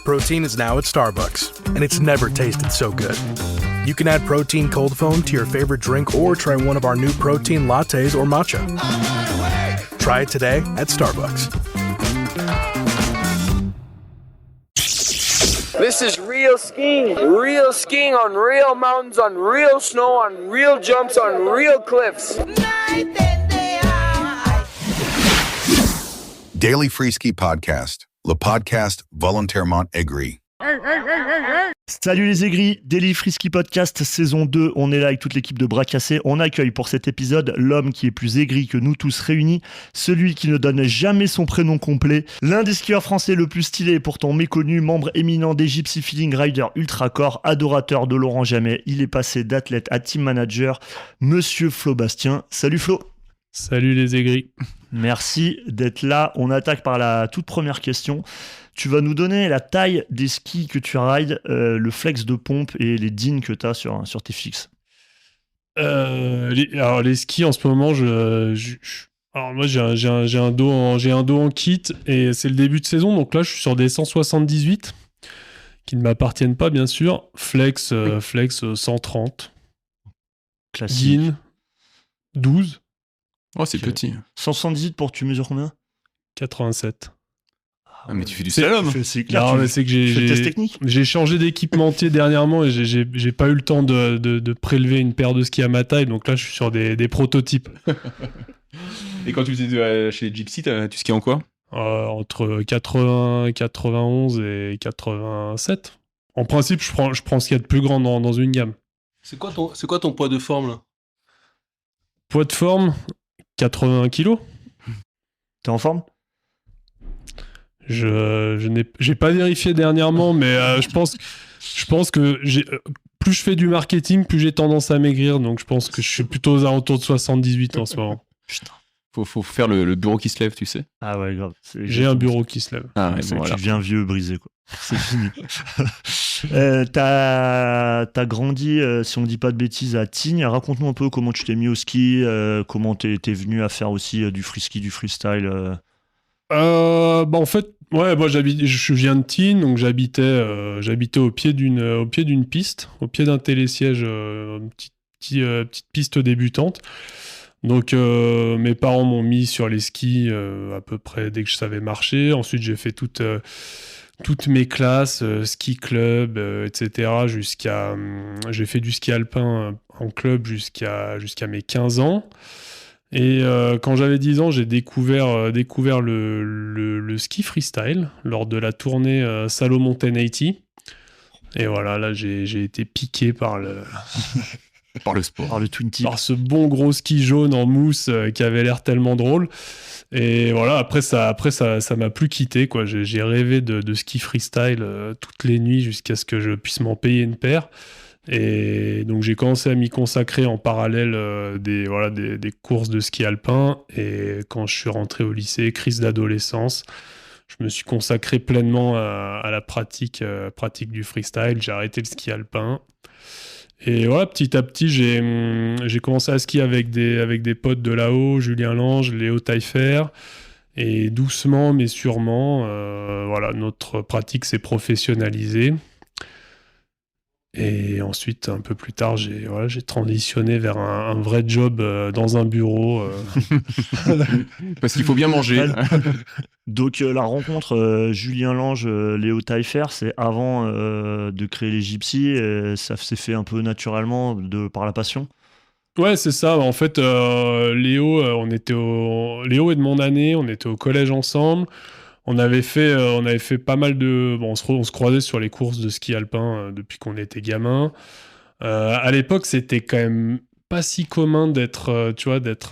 Protein is now at Starbucks, and it's never tasted so good. You can add Protein Cold Foam to your favorite drink or try one of our new Protein lattes or matcha. Try it today at Starbucks. This is real skiing on real mountains, on real snow, on real jumps, on real cliffs. Daily Free Ski Podcast, le podcast volontairement aigri. Salut les aigris, Daily Free Ski Podcast saison 2, on est là avec toute l'équipe de Bras Cassés. On accueille pour cet épisode l'homme qui est plus aigri que nous tous réunis, celui qui ne donne jamais son prénom complet, l'un des skieurs français le plus stylé et pourtant méconnu, membre éminent des Gypsy Feeling Rider Ultra Core, adorateur de Laurent Jamet. Il est passé d'athlète à team manager, monsieur Flo Bastien. Salut Flo. Salut les aigris. Merci d'être là. On attaque par la toute première question. Tu vas nous donner la taille des skis que tu rides, le flex de pompe et les DIN que tu as sur tes fixes. Alors les skis en ce moment, alors moi j'ai un dos en kit et c'est le début de saison, donc là je suis sur des 178 qui ne m'appartiennent pas bien sûr. Flex 130. Classique. DIN 12. Oh, c'est petit. 178 pour tu mesures combien? 87. Ah, mais tu fais du slalom. C'est clair. Non, mais c'est que j'ai changé d'équipementier dernièrement et j'ai pas eu le temps de prélever une paire de skis à ma taille, donc là je suis sur des prototypes. Et quand tu faisais chez les Gypsy, tu skis en quoi? Entre 80, 91 et 87. En principe, je prends ce qu'il y a de plus grand dans une gamme. C'est quoi ton poids de forme là? Poids de forme, 81 kg. T'es en forme? J'ai pas vérifié dernièrement, mais je pense que plus je fais du marketing, plus j'ai tendance à maigrir, donc je pense que je suis plutôt aux alentours de 78 en ce moment. Putain. Faut faire le bureau qui se lève, tu sais. Ah ouais, grave. J'ai un bureau qui se lève. Ah ouais, C'est bon, que voilà. tu deviens vieux, brisé, quoi. C'est fini. T'as grandi, si on dit pas de bêtises, à Tignes. Raconte-nous un peu comment tu t'es mis au ski, comment t'es venu à faire aussi du free ski, du freestyle. En fait, ouais, moi je viens de Tignes, donc j'habitais au pied d'une piste, au pied d'un télésiège, une petite piste débutante. Donc mes parents m'ont mis sur les skis à peu près dès que je savais marcher. Ensuite j'ai fait toutes mes classes, ski club, etc. J'ai fait du ski alpin en club jusqu'à mes 15 ans. Et quand j'avais 10 ans, j'ai découvert le ski freestyle lors de la tournée Salomon 1080. Et voilà, là j'ai été piqué par le sport. Par le Twin Tip. Par ce bon gros ski jaune en mousse qui avait l'air tellement drôle. Et voilà, après ça m'a plus quitté, quoi. J'ai rêvé de ski freestyle toutes les nuits jusqu'à ce que je puisse m'en payer une paire. Et donc j'ai commencé à m'y consacrer en parallèle des courses de ski alpin. Et quand je suis rentré au lycée, crise d'adolescence, je me suis consacré pleinement à la pratique du freestyle. J'ai arrêté le ski alpin. Et voilà, petit à petit, j'ai commencé à skier avec des potes de là-haut, Julien Lange, Léo Taillefer. Et doucement, mais sûrement, notre pratique s'est professionnalisée. Et ensuite, un peu plus tard, j'ai transitionné vers un vrai job dans un bureau. Parce qu'il faut bien manger. Donc la rencontre Julien Lange, Léo Taillefer, c'est avant de créer les Gypsy. Ça s'est fait un peu naturellement par la passion. Ouais, c'est ça. En fait, Léo est de mon année. On était au collège ensemble. On avait fait pas mal de... Bon, on se croisait sur les courses de ski alpin depuis qu'on était gamin. À l'époque, c'était quand même pas si commun d'être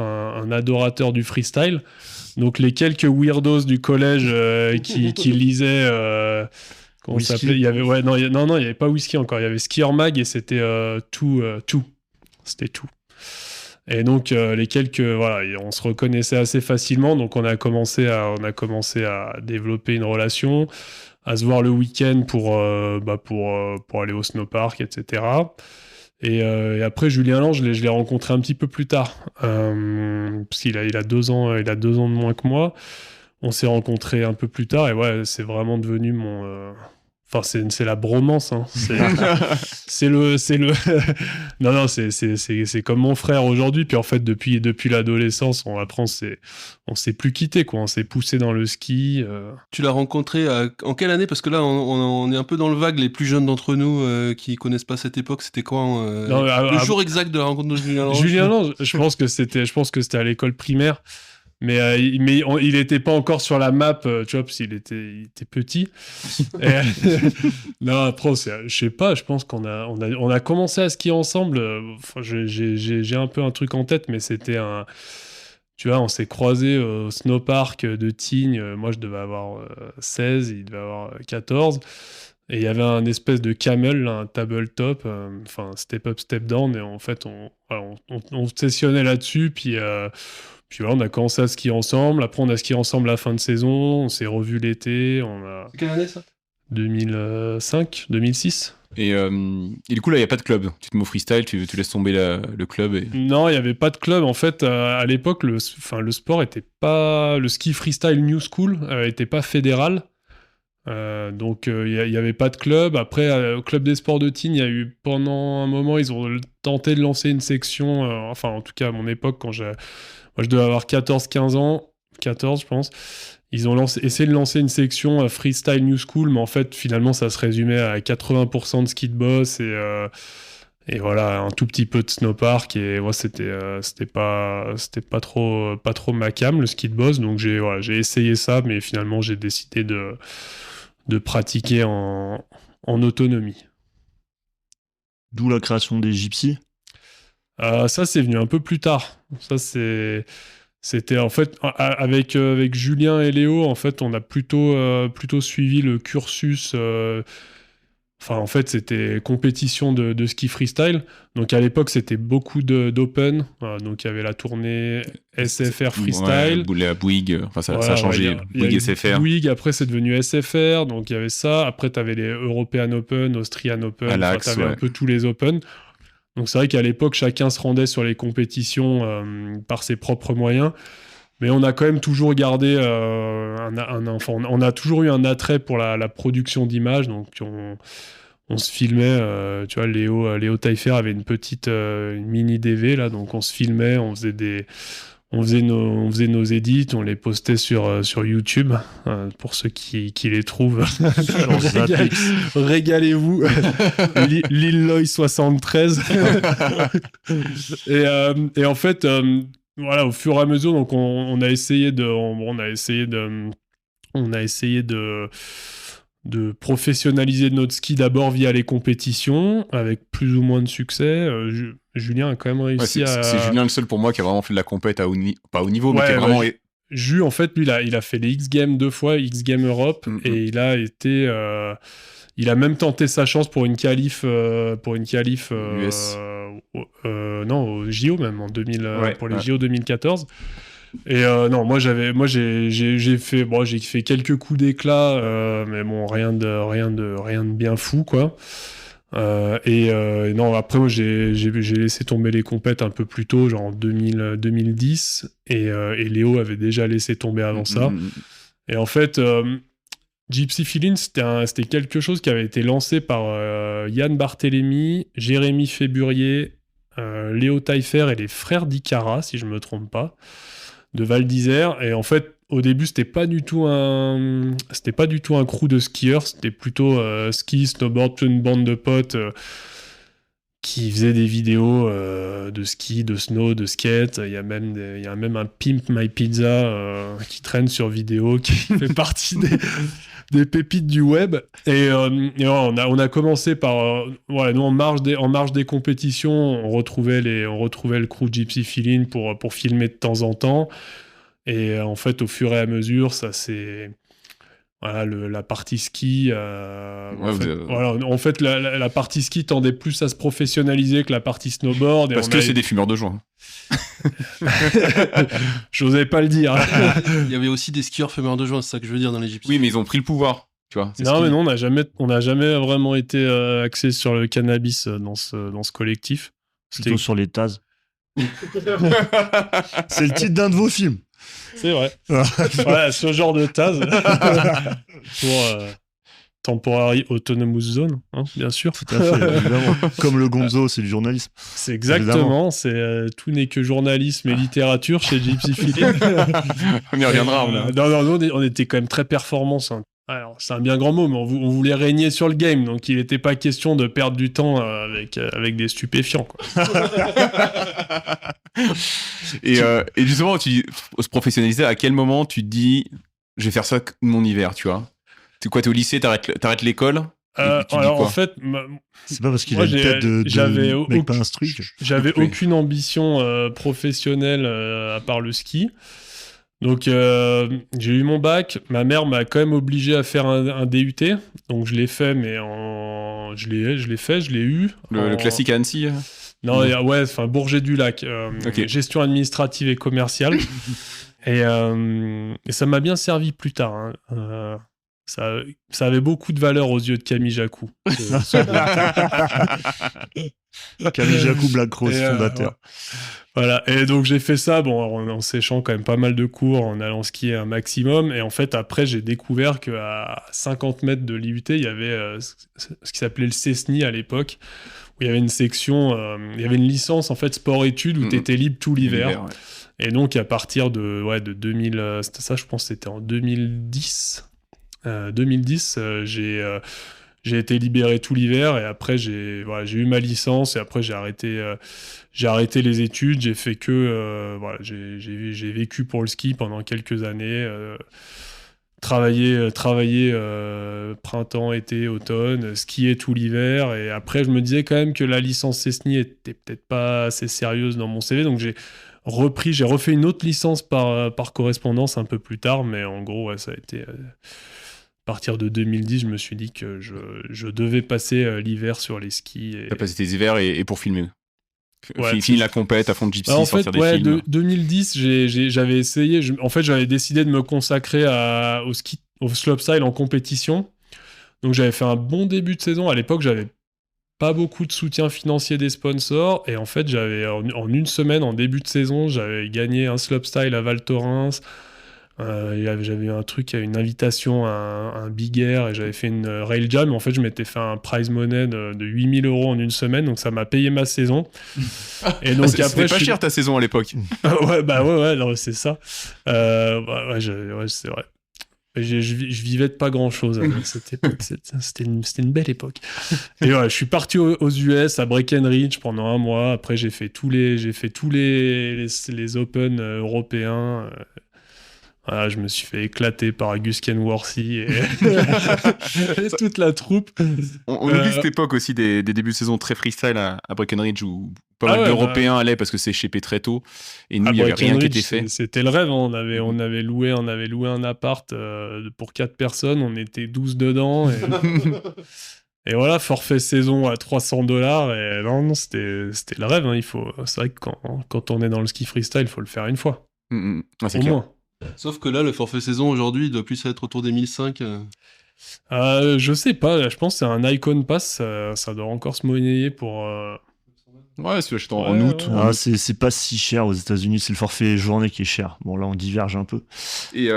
un adorateur du freestyle. Donc, les quelques weirdos du collège qui lisaient... comment ça s'appelait ? Il y avait, il n'y avait pas Whisky encore. Il y avait Skieur Mag et c'était tout. C'était tout. Et donc les on se reconnaissait assez facilement, donc on a commencé à développer une relation, à se voir le week-end pour aller au snowpark, etc. Et après Julien Lange, je l'ai rencontré un petit peu plus tard, parce qu'il a 2 ans, il a 2 ans de moins que moi. On s'est rencontrés un peu plus tard et ouais, c'est vraiment devenu c'est la bromance, hein. C'est le non, c'est comme mon frère aujourd'hui. Puis en fait, depuis l'adolescence, on s'est plus quitté, quoi. On s'est poussé dans le ski. Tu l'as rencontré en quelle année? Parce que là, on est un peu dans le vague. Les plus jeunes d'entre nous qui connaissent pas cette époque, c'était quoi le jour exact de la rencontre de Julien Lange? Julien Lange, je pense que c'était à l'école primaire. Mais il était pas encore sur la map, tu vois, parce qu'il était petit. Et, non, après, je sais pas, je pense qu'on a commencé à skier ensemble. J'ai un peu un truc en tête, mais c'était tu vois, on s'est croisés au snowpark de Tignes. Moi, je devais avoir 16, il devait avoir 14. Et il y avait un espèce de camel, un tabletop, step up, step down. Et en fait, on sessionnait là-dessus, puis voilà, on a commencé à skier ensemble. Après, on a skié ensemble la fin de saison. On s'est revus l'été. C'est quelle année, ça? 2005, 2006. Et du coup, là, il n'y a pas de club. Tu te mets au freestyle, tu laisses tomber le club. Non, il n'y avait pas de club. En fait, à l'époque, le sport était pas... Le ski freestyle New School était pas fédéral. Donc, il n'y avait pas de club. Après, au club des sports de Tignes, il y a eu, pendant un moment, ils ont tenté de lancer une section. En tout cas, à mon époque, moi, je devais avoir 14-15 ans, 14 je pense. Ils ont essayé de lancer une section freestyle New School, mais en fait, finalement, ça se résumait à 80% de ski de boss et voilà, un tout petit peu de snowpark. Et moi, c'était pas trop ma cam, le ski de boss. Donc, j'ai essayé ça, mais finalement, j'ai décidé de pratiquer en autonomie. D'où la création des Gypsies. Ça, c'est venu un peu plus tard. Ça, c'était en fait avec Julien et Léo, en fait, on a plutôt suivi le cursus. En fait, c'était compétition de ski freestyle. Donc à l'époque, c'était beaucoup d'open. Donc il y avait la tournée SFR freestyle. Ouais, la Bouygues. Ça a changé. Bouygues SFR. Bouygues, après c'est devenu SFR. Donc il y avait ça. Après, tu avais les European Open, Austrian Open. Tu avais un peu tous les Open. Donc c'est vrai qu'à l'époque, chacun se rendait sur les compétitions par ses propres moyens. Mais on a quand même toujours gardé on a toujours eu un attrait pour la production d'images. Donc on se filmait, tu vois, Léo Taillefer avait une petite une mini DV là, donc on se filmait, on faisait nos edits, on les postait sur YouTube pour ceux qui les trouvent. Régalez-vous. Lilloy 73. Et en fait, voilà, au fur et à mesure, donc on a essayé de professionnaliser notre ski d'abord via les compétitions, avec plus ou moins de succès. Julien a quand même réussi c'est Julien le seul pour moi qui a vraiment fait de la compète pas au niveau, mais qui a vraiment... Jus, en fait, lui, il a fait les X-Games 2 fois, X-Games Europe, et il a été... il a même tenté sa chance pour une qualif US. Non, au JO même, en 2000, pour les JO 2014. Et non, moi j'ai fait quelques coups d'éclat, mais bon, rien de bien fou, quoi. Et non, après moi j'ai laissé tomber les compètes un peu plus tôt, genre en 2010, et Léo avait déjà laissé tomber avant ça. Et en fait, Gypsy Feeling, c'était quelque chose qui avait été lancé par Yann Barthélémy, Jérémy Féburier, Léo Taillefer et les frères Dicara, si je me trompe pas, de Val d'Isère. Et en fait, au début, c'était pas du tout un crew de skieurs, c'était plutôt ski, snowboard, une bande de potes qui faisaient des vidéos de ski, de snow, de skate. Il y a même un Pimp My Pizza qui traîne sur vidéo, qui fait partie des pépites du web. Et on a commencé par nous en marge des compétitions, on retrouvait le crew Gypsy Feeling pour filmer de temps en temps. Et en fait, au fur et à mesure, ça c'est la partie ski. En fait, la partie ski tendait plus à se professionnaliser que la partie snowboard. Parce que c'est des fumeurs de joint. J'osais pas le dire. Il y avait aussi des skieurs fumeurs de joint, c'est ça que je veux dire dans les Gypsies. Oui, mais ils ont pris le pouvoir. Tu vois, mais non, on n'a jamais vraiment été axé sur le cannabis dans ce collectif. Plutôt sur les Taz. C'est le titre d'un de vos films. C'est vrai. Ce genre de Taz. Temporary Autonomous Zone, hein, bien sûr. Tout à fait, évidemment. Comme le Gonzo, c'est du journalisme. C'est exactement, c'est tout n'est que journalisme et littérature chez Gypsy Philippe. On y reviendra. Non, on était quand même très performants. Alors, c'est un bien grand mot, mais on voulait régner sur le game, donc il n'était pas question de perdre du temps avec des stupéfiants, quoi. Et justement, se professionnaliser, à quel moment tu te dis, je vais faire ça mon hiver, tu vois? T'es au lycée, t'arrêtes l'école? Alors en fait, c'est pas parce qu'il a une tête de mec pas instruit. J'avais aucune ambition professionnelle à part le ski. Donc j'ai eu mon bac. Ma mère m'a quand même obligé à faire un DUT. Donc je l'ai fait, mais je l'ai eu. Le classique à Annecy. Non, Bourget-du-Lac. Okay. Gestion administrative et commerciale. et ça m'a bien servi plus tard. Hein. Ça avait beaucoup de valeur aux yeux de Camille Jacou. Camille Jacou, Black Rose, fondateur. Voilà, et donc j'ai fait ça en séchant quand même pas mal de cours, en allant skier un maximum. Et en fait, après, j'ai découvert qu'à 50 mètres de l'IUT, il y avait ce qui s'appelait le CESNI à l'époque, où il y avait une section, il y avait une licence en fait sport-études où tu étais libre tout l'hiver. Ouais. Et donc, à partir de 2000, ça je pense que c'était en 2010. 2010, j'ai été libéré tout l'hiver et après j'ai eu ma licence et après j'ai arrêté les études. J'ai fait que j'ai vécu pour le ski pendant quelques années, travailler printemps, été, automne, skier tout l'hiver et après je me disais quand même que la licence CESNI était peut-être pas assez sérieuse dans mon CV, donc j'ai refait une autre licence par correspondance un peu plus tard, mais en gros ça a été à partir de 2010, je me suis dit que je devais passer l'hiver sur les skis. T'as passé tes hivers et pour filmer. Filmer la compète à fond de gypsy, sortir des films. 2010, j'avais essayé. J'avais décidé de me consacrer au slopestyle en compétition. Donc j'avais fait un bon début de saison. À l'époque, j'avais pas beaucoup de soutien financier des sponsors. Et en fait, j'avais en une semaine, en début de saison, j'avais gagné un slopestyle à Val Thorens. J'avais eu un truc, une invitation à un Big Air et j'avais fait une rail jam. En fait, je m'étais fait un prize money de 8 000 € en une semaine, donc ça m'a payé ma saison. Et donc c'était pas cher ta saison à l'époque. ouais, non, c'est ça. C'est vrai. Je vivais de pas grand chose. C'était une belle époque. Et ouais, je suis parti aux US à Breckenridge pendant un mois. Après, j'ai fait tous les Open européens. Voilà, je me suis fait éclater par Gus Kenworthy et toute la troupe. On oublie cette époque aussi des débuts de saison très freestyle à Breckenridge où pas mal d'Européens allaient parce que c'est échappé très tôt et nous il n'y avait rien qui était fait. C'était le rêve, hein. On avait loué un appart pour 4 personnes, on était 12 dedans et voilà, forfait saison à $300 et non, c'était le rêve, hein. C'est vrai que quand on est dans le ski freestyle, il faut le faire une fois. C'est clair. Moins. Sauf que là, le forfait saison aujourd'hui, il doit plus être autour des 1005. Je sais pas, je pense que c'est un Icon Pass, ça doit encore se monnayer pour... Ouais, si tu l'achètes en août. C'est pas si cher aux États-Unis, c'est le forfait journée qui est cher. Bon, là, on diverge un peu. Et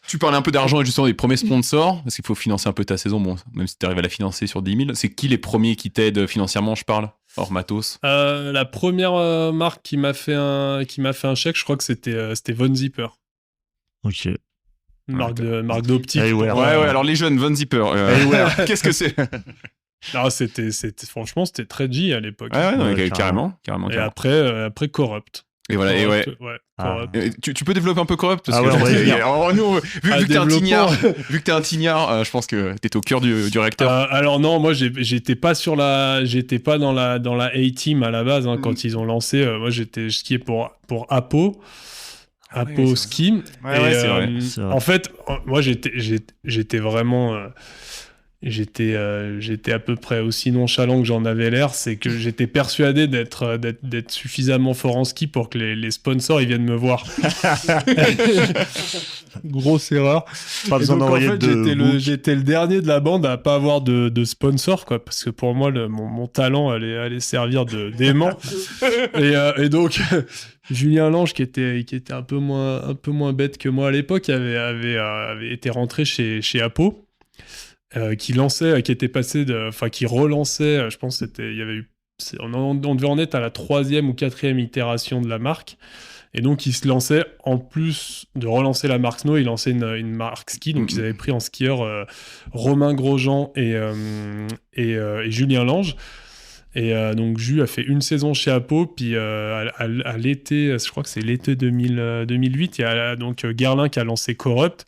tu parlais un peu d'argent et justement des premiers sponsors, parce qu'il faut financer un peu ta saison, bon, même si tu arrives à la financer sur 10 000. C'est qui les premiers qui t'aident financièrement, je parle, hors matos? La première marque qui m'a fait un chèque, je crois que c'était Von Zipper. Ok. Marque d'optique. Ouais, alors les jeunes, Von Zipper. Qu'est-ce que c'est? Non, franchement, c'était très G à l'époque. Carrément. Et après Corrupt. Et voilà, Corrupt. Tu peux développer un peu Corrupt parce que nous, vu que t'es un tignard, je pense que t'es au cœur du recteur. Alors non, moi j'étais pas dans la A-Team à la base, hein, quand ils ont lancé. Moi je skiais pour Apo Ski. C'est vrai. En fait, moi j'étais vraiment... J'étais à peu près aussi nonchalant que j'en avais l'air, c'est que j'étais persuadé d'être suffisamment fort en ski pour que les sponsors ils viennent me voir. Grosse erreur. Pas besoin d'envoyer j'étais le dernier de la bande à pas avoir de sponsor, quoi, parce que pour moi mon talent allait servir d'aimant. et donc Julien Lange qui était un peu moins bête que moi à l'époque avait été rentré chez Apo. qui était passé qui relançait, je pense il y avait eu, on devait en être à la 3e ou 4e itération de la marque. Et donc, ils se lançaient, en plus de relancer la marque Snow, ils lançaient une marque ski. Donc, ils avaient pris en skieur Romain Grosjean et Julien Lange. Et donc, Jus a fait une saison chez Apo. Puis, à l'été, je crois que c'est l'été 2008, il y a donc Guerlain qui a lancé Corrupt.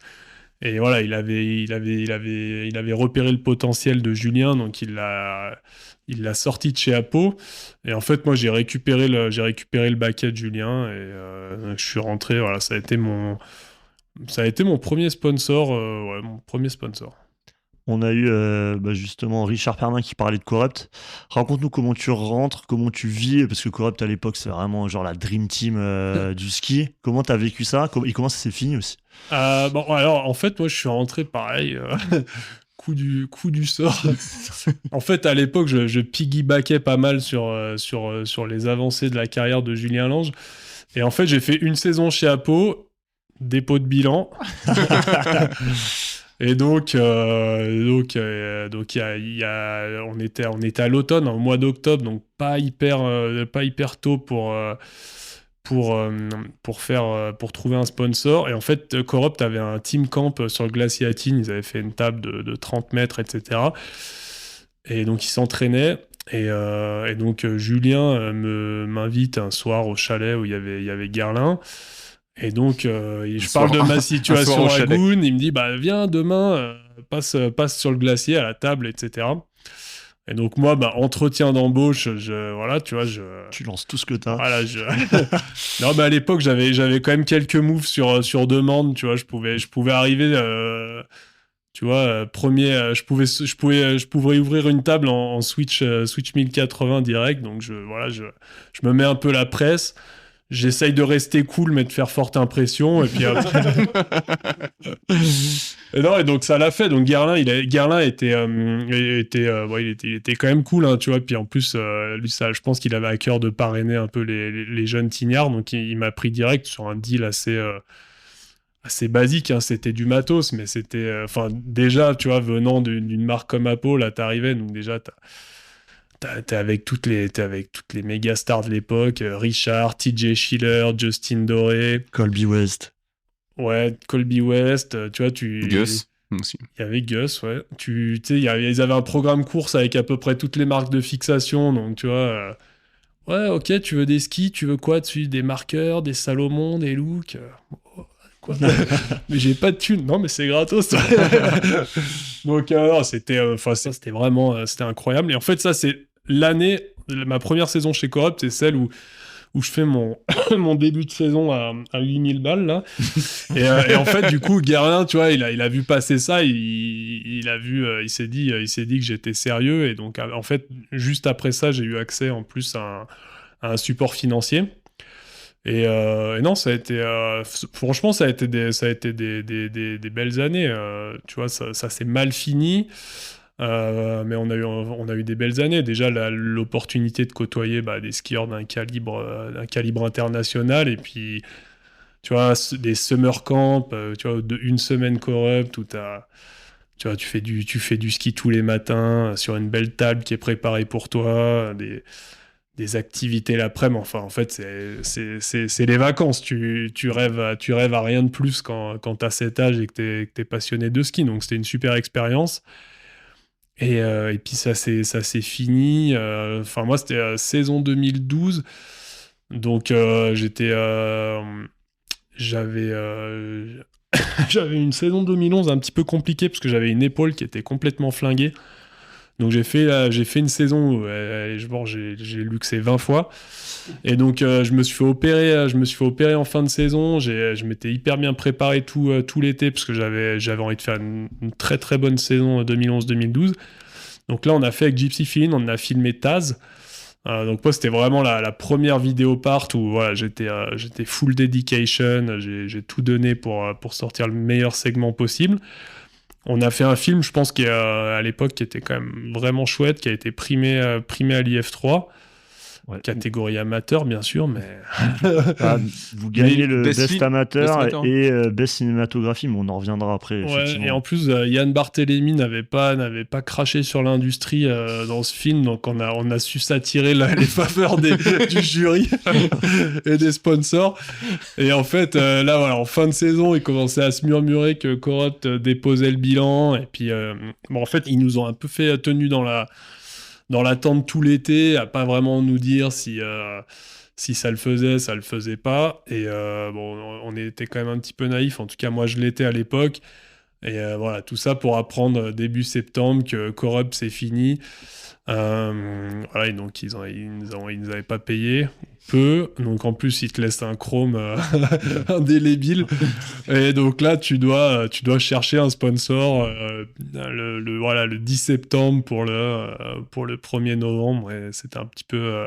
Et voilà, il avait repéré le potentiel de Julien. Donc, il l'a sorti de chez Apo. Et en fait, moi, j'ai récupéré le baquet de Julien et je suis rentré. Voilà, ça a été mon premier sponsor. Mon premier sponsor. On a eu justement Richard Pernin qui parlait de Corrupt. Raconte-nous comment tu rentres, comment tu vis, parce que Corrupt à l'époque, c'est vraiment genre la Dream Team du ski. Comment t'as vécu ça et comment ça s'est fini aussi? Alors, en fait, moi, je suis rentré pareil. Coup du sort. En fait, à l'époque, je piggybackais pas mal sur les avancées de la carrière de Julien Lange. Et en fait, j'ai fait une saison chez Apo, dépôt de bilan. Et donc, on était à l'automne, au mois d'octobre, donc pas hyper tôt pour trouver un sponsor. Et en fait, Corrupt avait un team camp sur le glacier Atine. Ils avaient fait une table de 30 mètres, etc. Et donc, ils s'entraînaient. Et donc, Julien m'invite un soir au chalet où il y avait Guerlain. Et donc, je parle de ma situation à Goun. Il me dit, viens demain, passe sur le glacier à la table, etc. Et donc moi, entretien d'embauche, Tu lances tout ce que t'as. Voilà, non, à l'époque, j'avais quand même quelques moves sur demande, tu vois, je pouvais arriver, premier, je pouvais ouvrir une table en Switch 1080 direct, donc je me mets un peu la presse. J'essaye de rester cool, mais de faire forte impression. Et puis et donc ça l'a fait. Donc Guerlain était quand même cool, hein, tu vois. Puis en plus, lui, je pense qu'il avait à cœur de parrainer un peu les jeunes tignards. Donc il m'a pris direct sur un deal assez basique, hein. C'était du matos, mais c'était, déjà, tu vois, venant d'une marque comme Apo, là, t'arrivais. Donc déjà, t'es avec toutes les méga stars de l'époque, Richard, TJ Schiller, Justin Doré, Colby West. Ouais, Colby West, tu vois, Gus aussi. Il y avait Gus, ouais. Tu sais, ils avaient un programme course avec à peu près toutes les marques de fixation, donc tu vois, ouais, ok, tu veux des skis, tu veux quoi dessus? Des marqueurs, des Salomon, des looks, quoi. Mais j'ai pas de thunes. Non, mais c'est gratos. Donc, c'était vraiment c'était incroyable. Et en fait, ça, c'est ma première saison chez Corrupt, c'est celle où je fais mon début de saison à 8000 balles, là. Et en fait, du coup, Guerlain, tu vois, il a vu passer ça, il s'est dit que j'étais sérieux. Et donc, en fait, juste après ça, j'ai eu accès en plus à un support financier. Et non, ça a été franchement, ça a été des belles années. Tu vois, ça s'est mal fini. Mais on a eu des belles années. Déjà, l'opportunité de côtoyer des skieurs d'un calibre international. Et puis, tu vois, des summer camps, tu vois, une semaine Corrupt où tu vois, tu fais du ski tous les matins sur une belle table qui est préparée pour toi, des activités l'après-midi. Enfin, en fait, c'est les vacances. Tu rêves à rien de plus quand t'as cet âge et que t'es passionné de ski. Donc, c'était une super expérience. Et puis ça s'est fini. Moi, c'était saison 2012. Donc j'avais une saison 2011 un petit peu compliquée parce que j'avais une épaule qui était complètement flinguée. Donc j'ai fait une saison où j'ai luxé 20 fois. Et donc je me suis fait opérer en fin de saison. Je m'étais hyper bien préparé tout l'été parce que j'avais envie de faire une très très bonne saison 2011-2012. Donc là on a fait avec Gypsy Feeling, on a filmé Taz. Donc moi c'était vraiment la première vidéo part où voilà, j'étais full dedication, j'ai tout donné pour sortir le meilleur segment possible. On a fait un film, je pense, qui à l'époque qui était quand même vraiment chouette, qui a été primé à l'IF3. catégorie amateur bien sûr, mais vous gagnez le best amateur amateur. et best cinématographie, mais on en reviendra après. Et en plus Yann Barthélémy n'avait pas craché sur l'industrie dans ce film, donc on a su s'attirer les faveurs du jury et des sponsors. Et en fait là voilà, en fin de saison il commençait à se murmurer que Corrupt déposait le bilan, et puis en fait ils nous ont un peu fait tenue dans l'attente tout l'été, à pas vraiment nous dire si ça le faisait pas. Et on était quand même un petit peu naïfs, en tout cas moi je l'étais à l'époque. Et voilà, tout ça pour apprendre début septembre que Corrupt c'est fini. Voilà, et donc ils nous avaient pas payé peu, donc en plus ils te laissent un chrome indélébile, et donc là tu dois chercher un sponsor le 10 septembre pour le 1er novembre, et c'était un petit peu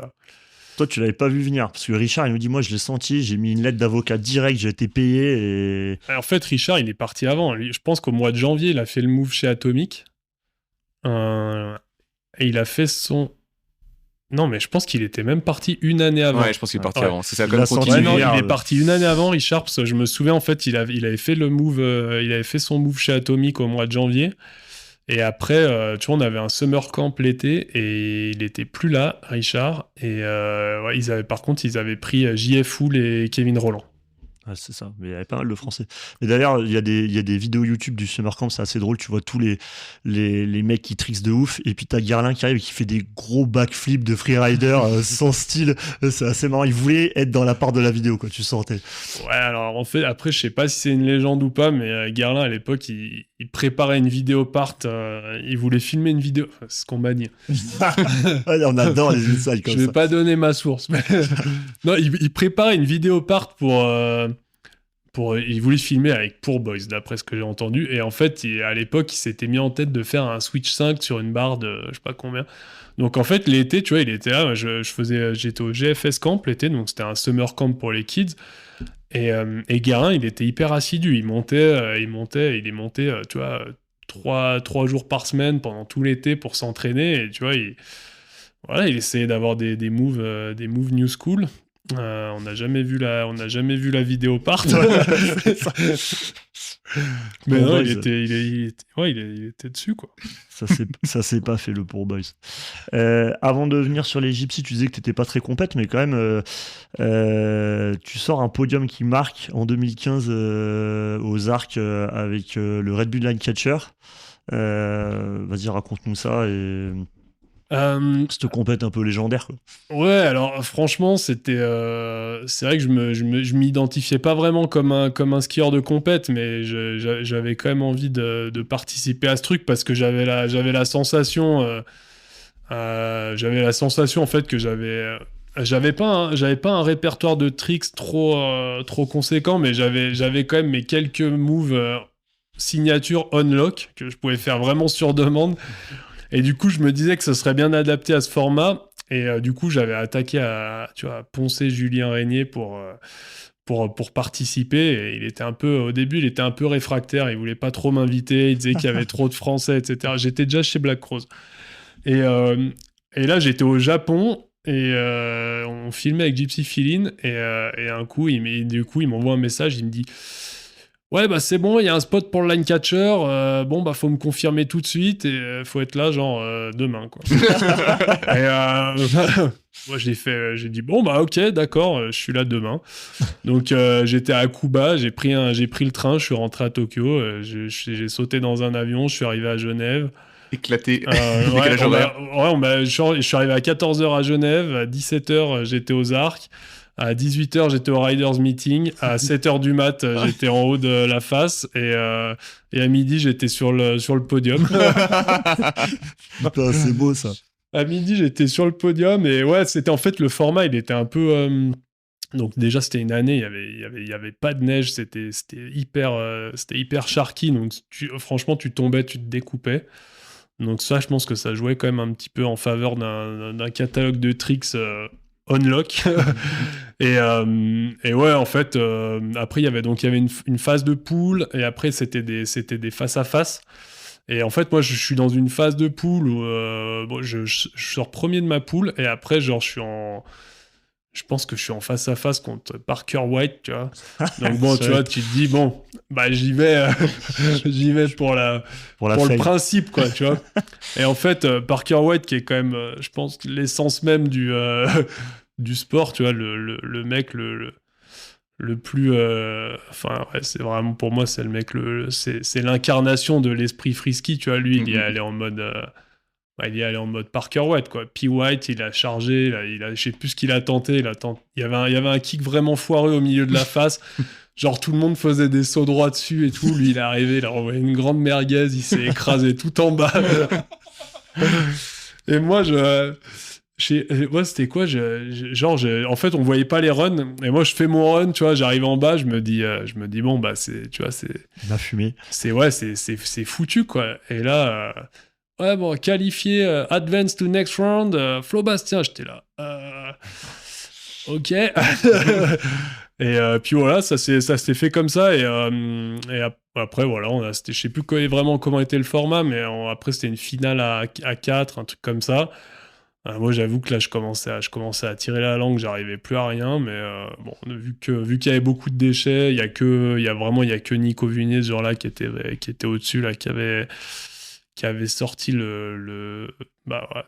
Toi, tu l'avais pas vu venir, parce que Richard, il nous dit, moi, je l'ai senti, j'ai mis une lettre d'avocat direct, j'ai été payé, et... En fait, Richard, il est parti avant. Je pense qu'au mois de janvier, il a fait le move chez Atomic. Et il a fait son... Non, mais je pense qu'il était même parti une année avant. Ouais, je pense qu'il est parti avant. C'est ça, quand même, continué. Ouais, non, il est parti une année avant, Richard, parce que je me souviens, en fait, il avait fait le move, il avait fait son move chez Atomic au mois de janvier. Et après, tu vois, on avait un summer camp l'été, et il était plus là, Richard. Et par contre, ils avaient pris JF Fool et Kevin Roland. Ah, c'est ça, mais il y avait pas mal de Français. Et d'ailleurs, il y a des vidéos YouTube du Summer Camp, c'est assez drôle, tu vois tous les mecs qui tricks de ouf, et puis t'as Garlin qui arrive et qui fait des gros backflips de freerider sans style, c'est assez marrant, il voulait être dans la part de la vidéo, quoi, tu sentais. Ouais, alors en fait, après, je sais pas si c'est une légende ou pas, mais Garlin, à l'époque, il préparait une vidéo part, il voulait filmer une vidéo, c'est ce qu'on m'a dit. Ouais, on adore les insights comme ça. Je vais pas donner ma source, mais non, il préparait une vidéo part il voulait filmer avec Poor Boys, d'après ce que j'ai entendu, et en fait, à l'époque, il s'était mis en tête de faire un Switch 5 sur une barre de je sais pas combien. Donc en fait, l'été, tu vois, il était là, j'étais au GFS Camp l'été, donc c'était un summer camp pour les kids, et Guérin, il était hyper assidu, il montait, tu vois, 3 jours par semaine pendant tout l'été pour s'entraîner, et tu vois, il essayait d'avoir des moves new school. On n'a jamais vu la vidéo part. Mais non, il était dessus, quoi. Ça s'est pas fait, le Poor Boys. Avant de venir sur les Gypsies, tu disais que t'étais pas très compète, mais quand même, tu sors un podium qui marque en 2015 aux Arcs avec le Red Bull Line Catcher. Vas-y, raconte-nous ça et... Cette compète un peu légendaire, quoi. Ouais, alors franchement, c'est vrai que je m'identifiais pas vraiment comme un skieur de compète, mais j'avais quand même envie de participer à ce truc, parce que j'avais la sensation en fait que j'avais pas un répertoire de tricks trop conséquent, mais j'avais quand même mes quelques moves signature on-lock que je pouvais faire vraiment sur demande. Et du coup, je me disais que ce serait bien adapté à ce format. Et du coup, j'avais attaqué à poncer Julien Régnier pour participer. Et au début, il était un peu réfractaire. Il voulait pas trop m'inviter. Il disait qu'il y avait trop de Français, etc. J'étais déjà chez Black Rose. Et là, j'étais au Japon. Et on filmait avec Gypsy Feeling. Et un coup, il m'envoie un message. Il me dit... Ouais, bah c'est bon, il y a un spot pour le line catcher. Faut me confirmer tout de suite, et faut être là, genre, demain, quoi. Et moi, j'ai dit, bon, bah ok, d'accord, je suis là demain. Donc, j'étais à Kuba, j'ai pris le train, je suis rentré à Tokyo, j'ai sauté dans un avion, je suis arrivé à Genève. Éclaté. Je suis arrivé à 14h à Genève, à 17h, j'étais aux Arcs. À 18h, j'étais au Riders Meeting. À 7h du mat, j'étais en haut de la face. Et à midi, j'étais sur le podium. Putain, c'est beau, ça. À midi, j'étais sur le podium. Et ouais, c'était en fait le format, il était un peu... Donc déjà, c'était une année, il y avait pas de neige. C'était hyper sharky. Donc franchement, tu tombais, tu te découpais. Donc ça, je pense que ça jouait quand même un petit peu en faveur d'un catalogue de tricks... on-lock. et ouais, en fait, après, il y avait une phase de poule, et après, c'était des face-à-face. Et en fait, moi, je suis dans une phase de poule où je sors premier de ma poule et après, genre, je pense que je suis en face à face contre Parker White, tu vois. Donc bon, tu vois, tu te dis, bon, bah j'y vais pour le principe, quoi, tu vois. Et en fait, Parker White, qui est quand même, je pense, l'essence même du sport, tu vois, le mec le plus... Enfin, ouais, c'est vraiment, pour moi, c'est le mec, c'est l'incarnation de l'esprit frisky, tu vois. Lui, il y est allé en mode... il est allé en mode Parker White, quoi. P. White, il a chargé, je sais plus ce qu'il a tenté. Il y avait un kick vraiment foireux au milieu de la face. Genre, tout le monde faisait des sauts droits dessus et tout. Lui, il est arrivé, il a envoyé une grande merguez, il s'est écrasé tout en bas. Et moi, moi, c'était quoi en fait, on voyait pas les runs. Et moi, je fais mon run, tu vois, j'arrive en bas, je me dis bon, bah, tu vois, c'est... La fumée. C'est foutu, quoi. Et là... ouais, bon, qualifié, advance to next round, Flo Bastien, j'étais là. Ok. Et puis voilà, ça s'est fait comme ça. Et après, voilà, je sais plus vraiment comment était le format, mais après, c'était une finale à 4, un truc comme ça. Moi, j'avoue que là, je commençais à tirer la langue, j'arrivais plus à rien. Mais bon, vu qu'il y avait beaucoup de déchets, il y a que Nico Vunier, ce genre-là, qui était au-dessus, là, qui avait sorti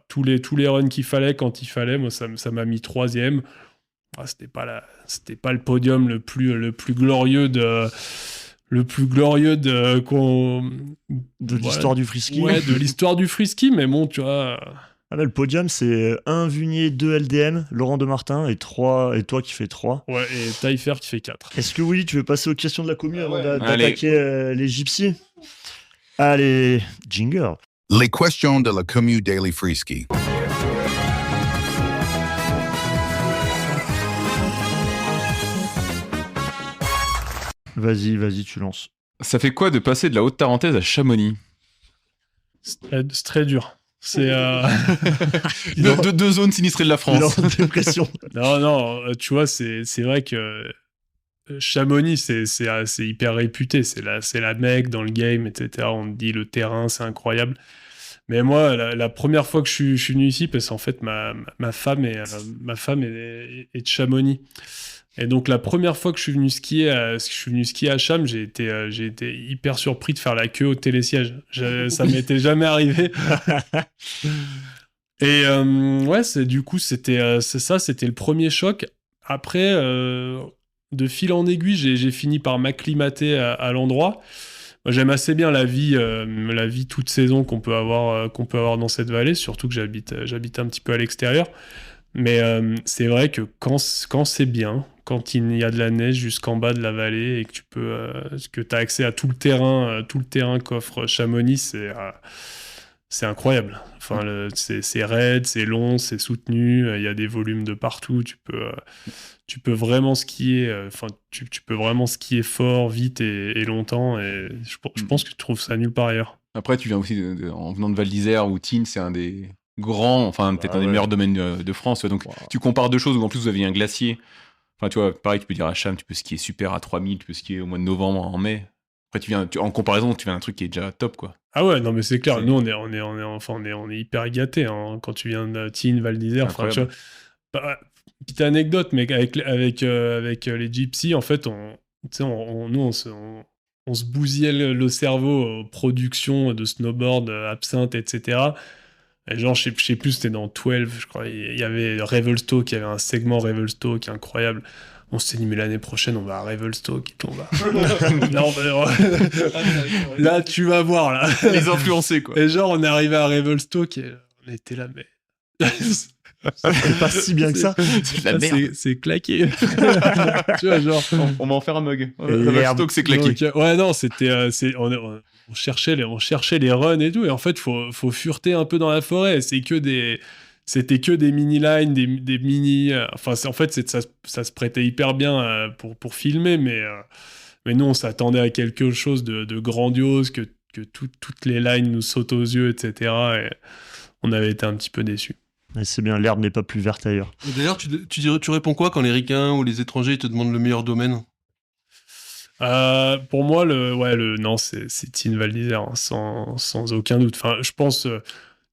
tous les runs qu'il fallait quand il fallait. Moi, ça m'a mis 3e. C'était pas le podium le plus glorieux de l'histoire du frisky. Ouais, de l'histoire du frisky, mais bon, tu vois. Ah là, le podium, c'est 1 Vunier, 2 LDM, Laurent Demartin et toi qui fais 3. Ouais, et Taillefer qui fait 4. Est-ce que oui, tu veux passer aux questions de la commune avant d'attaquer les gypsies? Allez, jingle. Les questions de la Commu Daily Frisky. Vas-y, tu lances. Ça fait quoi de passer de la Haute-Tarentaise à Chamonix? C'est très dur. C'est deux zones sinistrées de la France. Non, tu vois, c'est vrai que Chamonix, c'est hyper réputé. C'est la mecque dans le game, etc. On te dit le terrain, c'est incroyable. Mais moi, la première fois que je suis venu ici, parce qu'en fait, ma femme est de Chamonix. Et donc, la première fois que je suis venu skier à Cham, j'ai été hyper surpris de faire la queue au télésiège. Ça m'était jamais arrivé. Et ouais, c'était le premier choc. Après, de fil en aiguille, j'ai fini par m'acclimater à l'endroit. Moi, j'aime assez bien la vie toute saison qu'on peut avoir dans cette vallée, surtout que j'habite un petit peu à l'extérieur. Mais c'est vrai que quand c'est bien, quand il y a de la neige jusqu'en bas de la vallée et que tu as accès à tout le terrain qu'offre Chamonix, c'est incroyable. Enfin, c'est raide, c'est long, c'est soutenu, il y a des volumes de partout, tu peux vraiment skier, tu peux vraiment skier fort, vite et longtemps, et je pense que tu trouves ça nulle part ailleurs. Après, tu viens aussi, en venant de Val d'Isère, où Tignes, c'est un des grands, peut-être un des meilleurs domaines de France, donc tu compares deux choses où en plus vous aviez un glacier. Enfin, tu vois, pareil, tu peux dire à Cham, tu peux skier super à 3000, tu peux skier au mois de novembre, en mai. Après, en comparaison, tu viens d'un truc qui est déjà top, quoi. Ah ouais, non, mais c'est clair. Nous, on est hyper gâtés, hein, quand tu viens de Tignes, Val d'Isère. Enfin, tu vois, petite anecdote, mais avec les gypsies, en fait, on se bousillait le cerveau aux productions de snowboard, absinthe, etc. Et genre, je sais plus, c'était dans 12, je crois. Il y avait Revelstoke, il y avait un segment Revelstoke incroyable. On s'est dit, mais l'année prochaine, on va à Revelstoke. Là, tu vas voir, là. Les influencés, quoi. Et genre, on est arrivé à Revelstoke et on était là, mais... c'est pas si bien que ça. C'est de la merde. C'est claqué. Tu vois, genre... On va en faire un mug. Revelstoke, c'est claqué. Donc, ouais, non, c'était... On cherchait les runs et tout, et en fait, faut fureter un peu dans la forêt. C'était que des mini-lines, des mini... en fait, ça se prêtait hyper bien pour filmer, mais nous, on s'attendait à quelque chose de grandiose, que toutes les lines nous sautent aux yeux, etc. Et on avait été un petit peu déçus. Et c'est bien, l'herbe n'est pas plus verte ailleurs. Et d'ailleurs, tu réponds quoi quand les ricains ou les étrangers te demandent le meilleur domaine? Pour moi, non, c'est Tine Val d'Isère, hein, sans aucun doute. Enfin, je pense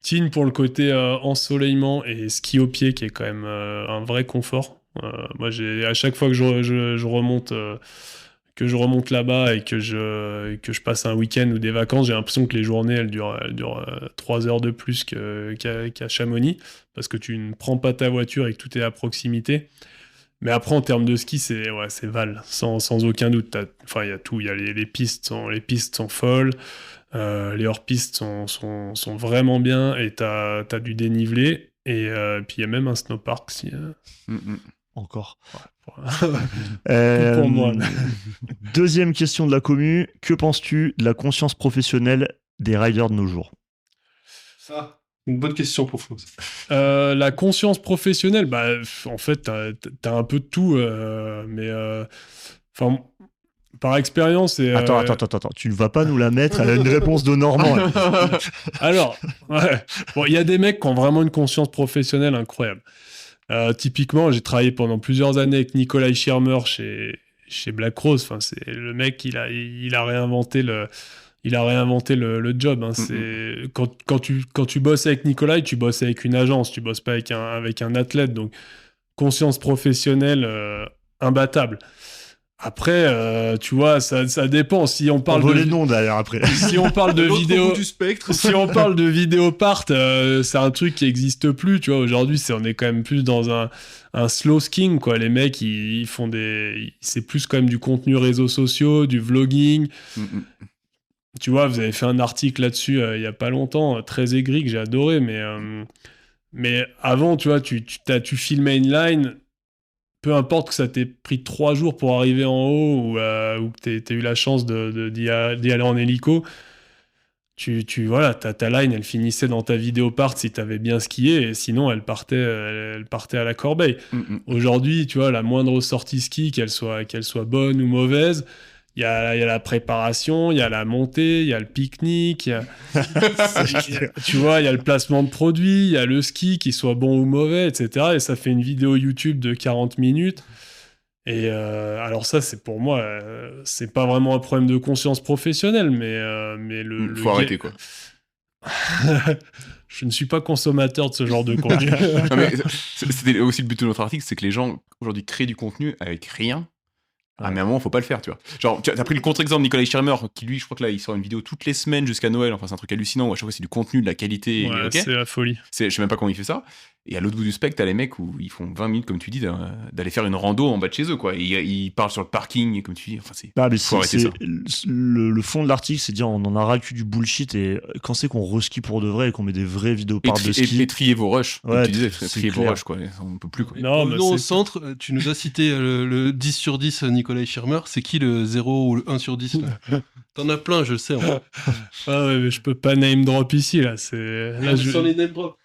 Tine pour le côté ensoleillement et ski au pied qui est quand même un vrai confort. Moi, à chaque fois que je remonte là-bas et que je passe un week-end ou des vacances, j'ai l'impression que les journées elles durent 3 heures de plus qu'à Chamonix parce que tu ne prends pas ta voiture et que tout est à proximité. Mais après, en termes de ski, c'est Val, sans aucun doute. Il y a tout. Il y a les pistes sont folles, les hors-pistes sont vraiment bien, et t'as du dénivelé. Et puis il y a même un snowpark. Encore. Ouais, pour moi. Deuxième question de la commu. Que penses-tu de la conscience professionnelle des riders de nos jours ? Ça. Une bonne question pour Flo. La conscience professionnelle, en fait, t'as un peu de tout, mais par expérience... Attends, tu ne vas pas nous la mettre à une réponse de Normand. Alors, il y a des mecs qui ont vraiment une conscience professionnelle incroyable. Typiquement, j'ai travaillé pendant plusieurs années avec Nikolai Schirmer chez Black Rose. Enfin, c'est le mec, il a réinventé le job. Hein. C'est quand tu bosses avec Nikolai, tu bosses avec une agence, tu bosses pas avec un athlète. Donc conscience professionnelle imbattable. Après, tu vois, ça dépend. Si on parle les noms d'ailleurs après. Si on parle de vidéo du spectre. Si on parle de vidéopart, c'est un truc qui existe plus. Tu vois, aujourd'hui, on est quand même plus dans un slow skiing, quoi. Les mecs, ils font c'est plus quand même du contenu réseaux sociaux, du vlogging. Tu vois, vous avez fait un article là-dessus il y a pas longtemps, très aigri, que j'ai adoré, mais avant, tu vois, tu filmais une line, peu importe que ça t'ait pris 3 jours pour arriver en haut ou que t'aies eu la chance d'y aller en hélico, voilà, ta line, elle finissait dans ta vidéopart si t'avais bien skié, et sinon elle partait à la corbeille. Aujourd'hui, tu vois, la moindre sortie ski, qu'elle soit bonne ou mauvaise, il y a la préparation, il y a la montée, il y a le pique-nique, tu vois, il y a le placement de produits, il y a le ski, qu'il soit bon ou mauvais, etc. Et ça fait une vidéo YouTube de 40 minutes. Et alors ça, c'est pour moi, c'est pas vraiment un problème de conscience professionnelle, mais faut arrêter, quoi. Je ne suis pas consommateur de ce genre de contenu. Non, mais c'était aussi le but de notre article, c'est que les gens aujourd'hui créent du contenu avec rien. Ah, mais à un moment, faut pas le faire, tu vois. Genre, t'as pris le contre-exemple de Nikolai Schirmer, qui lui, je crois que là, il sort une vidéo toutes les semaines jusqu'à Noël. Enfin, c'est un truc hallucinant où à chaque fois, c'est du contenu, de la qualité. Ouais, okay. C'est la folie. Je sais même pas comment il fait ça. Et à l'autre bout du spectre, t'as les mecs où ils font 20 minutes, comme tu dis, d'aller faire une rando en bas de chez eux, quoi. Et ils parlent sur le parking, comme tu dis. Enfin, faut arrêter ça. Le fond de l'article, c'est dire on en a ras le cul du bullshit, et quand c'est qu'on reskie pour de vrai et qu'on met des vraies vidéos par de ski. Et trier vos rushs, ouais, comme tu disais, trier vos rushs, quoi. On peut plus, quoi. Non, au centre, tu nous as cité le 10 sur 10 Nikolai Schirmer. C'est qui le 0 ou le 1 sur 10 là? T'en as plein, je le sais. Ah ouais, mais je peux pas name drop ici, là. Sans les name drop.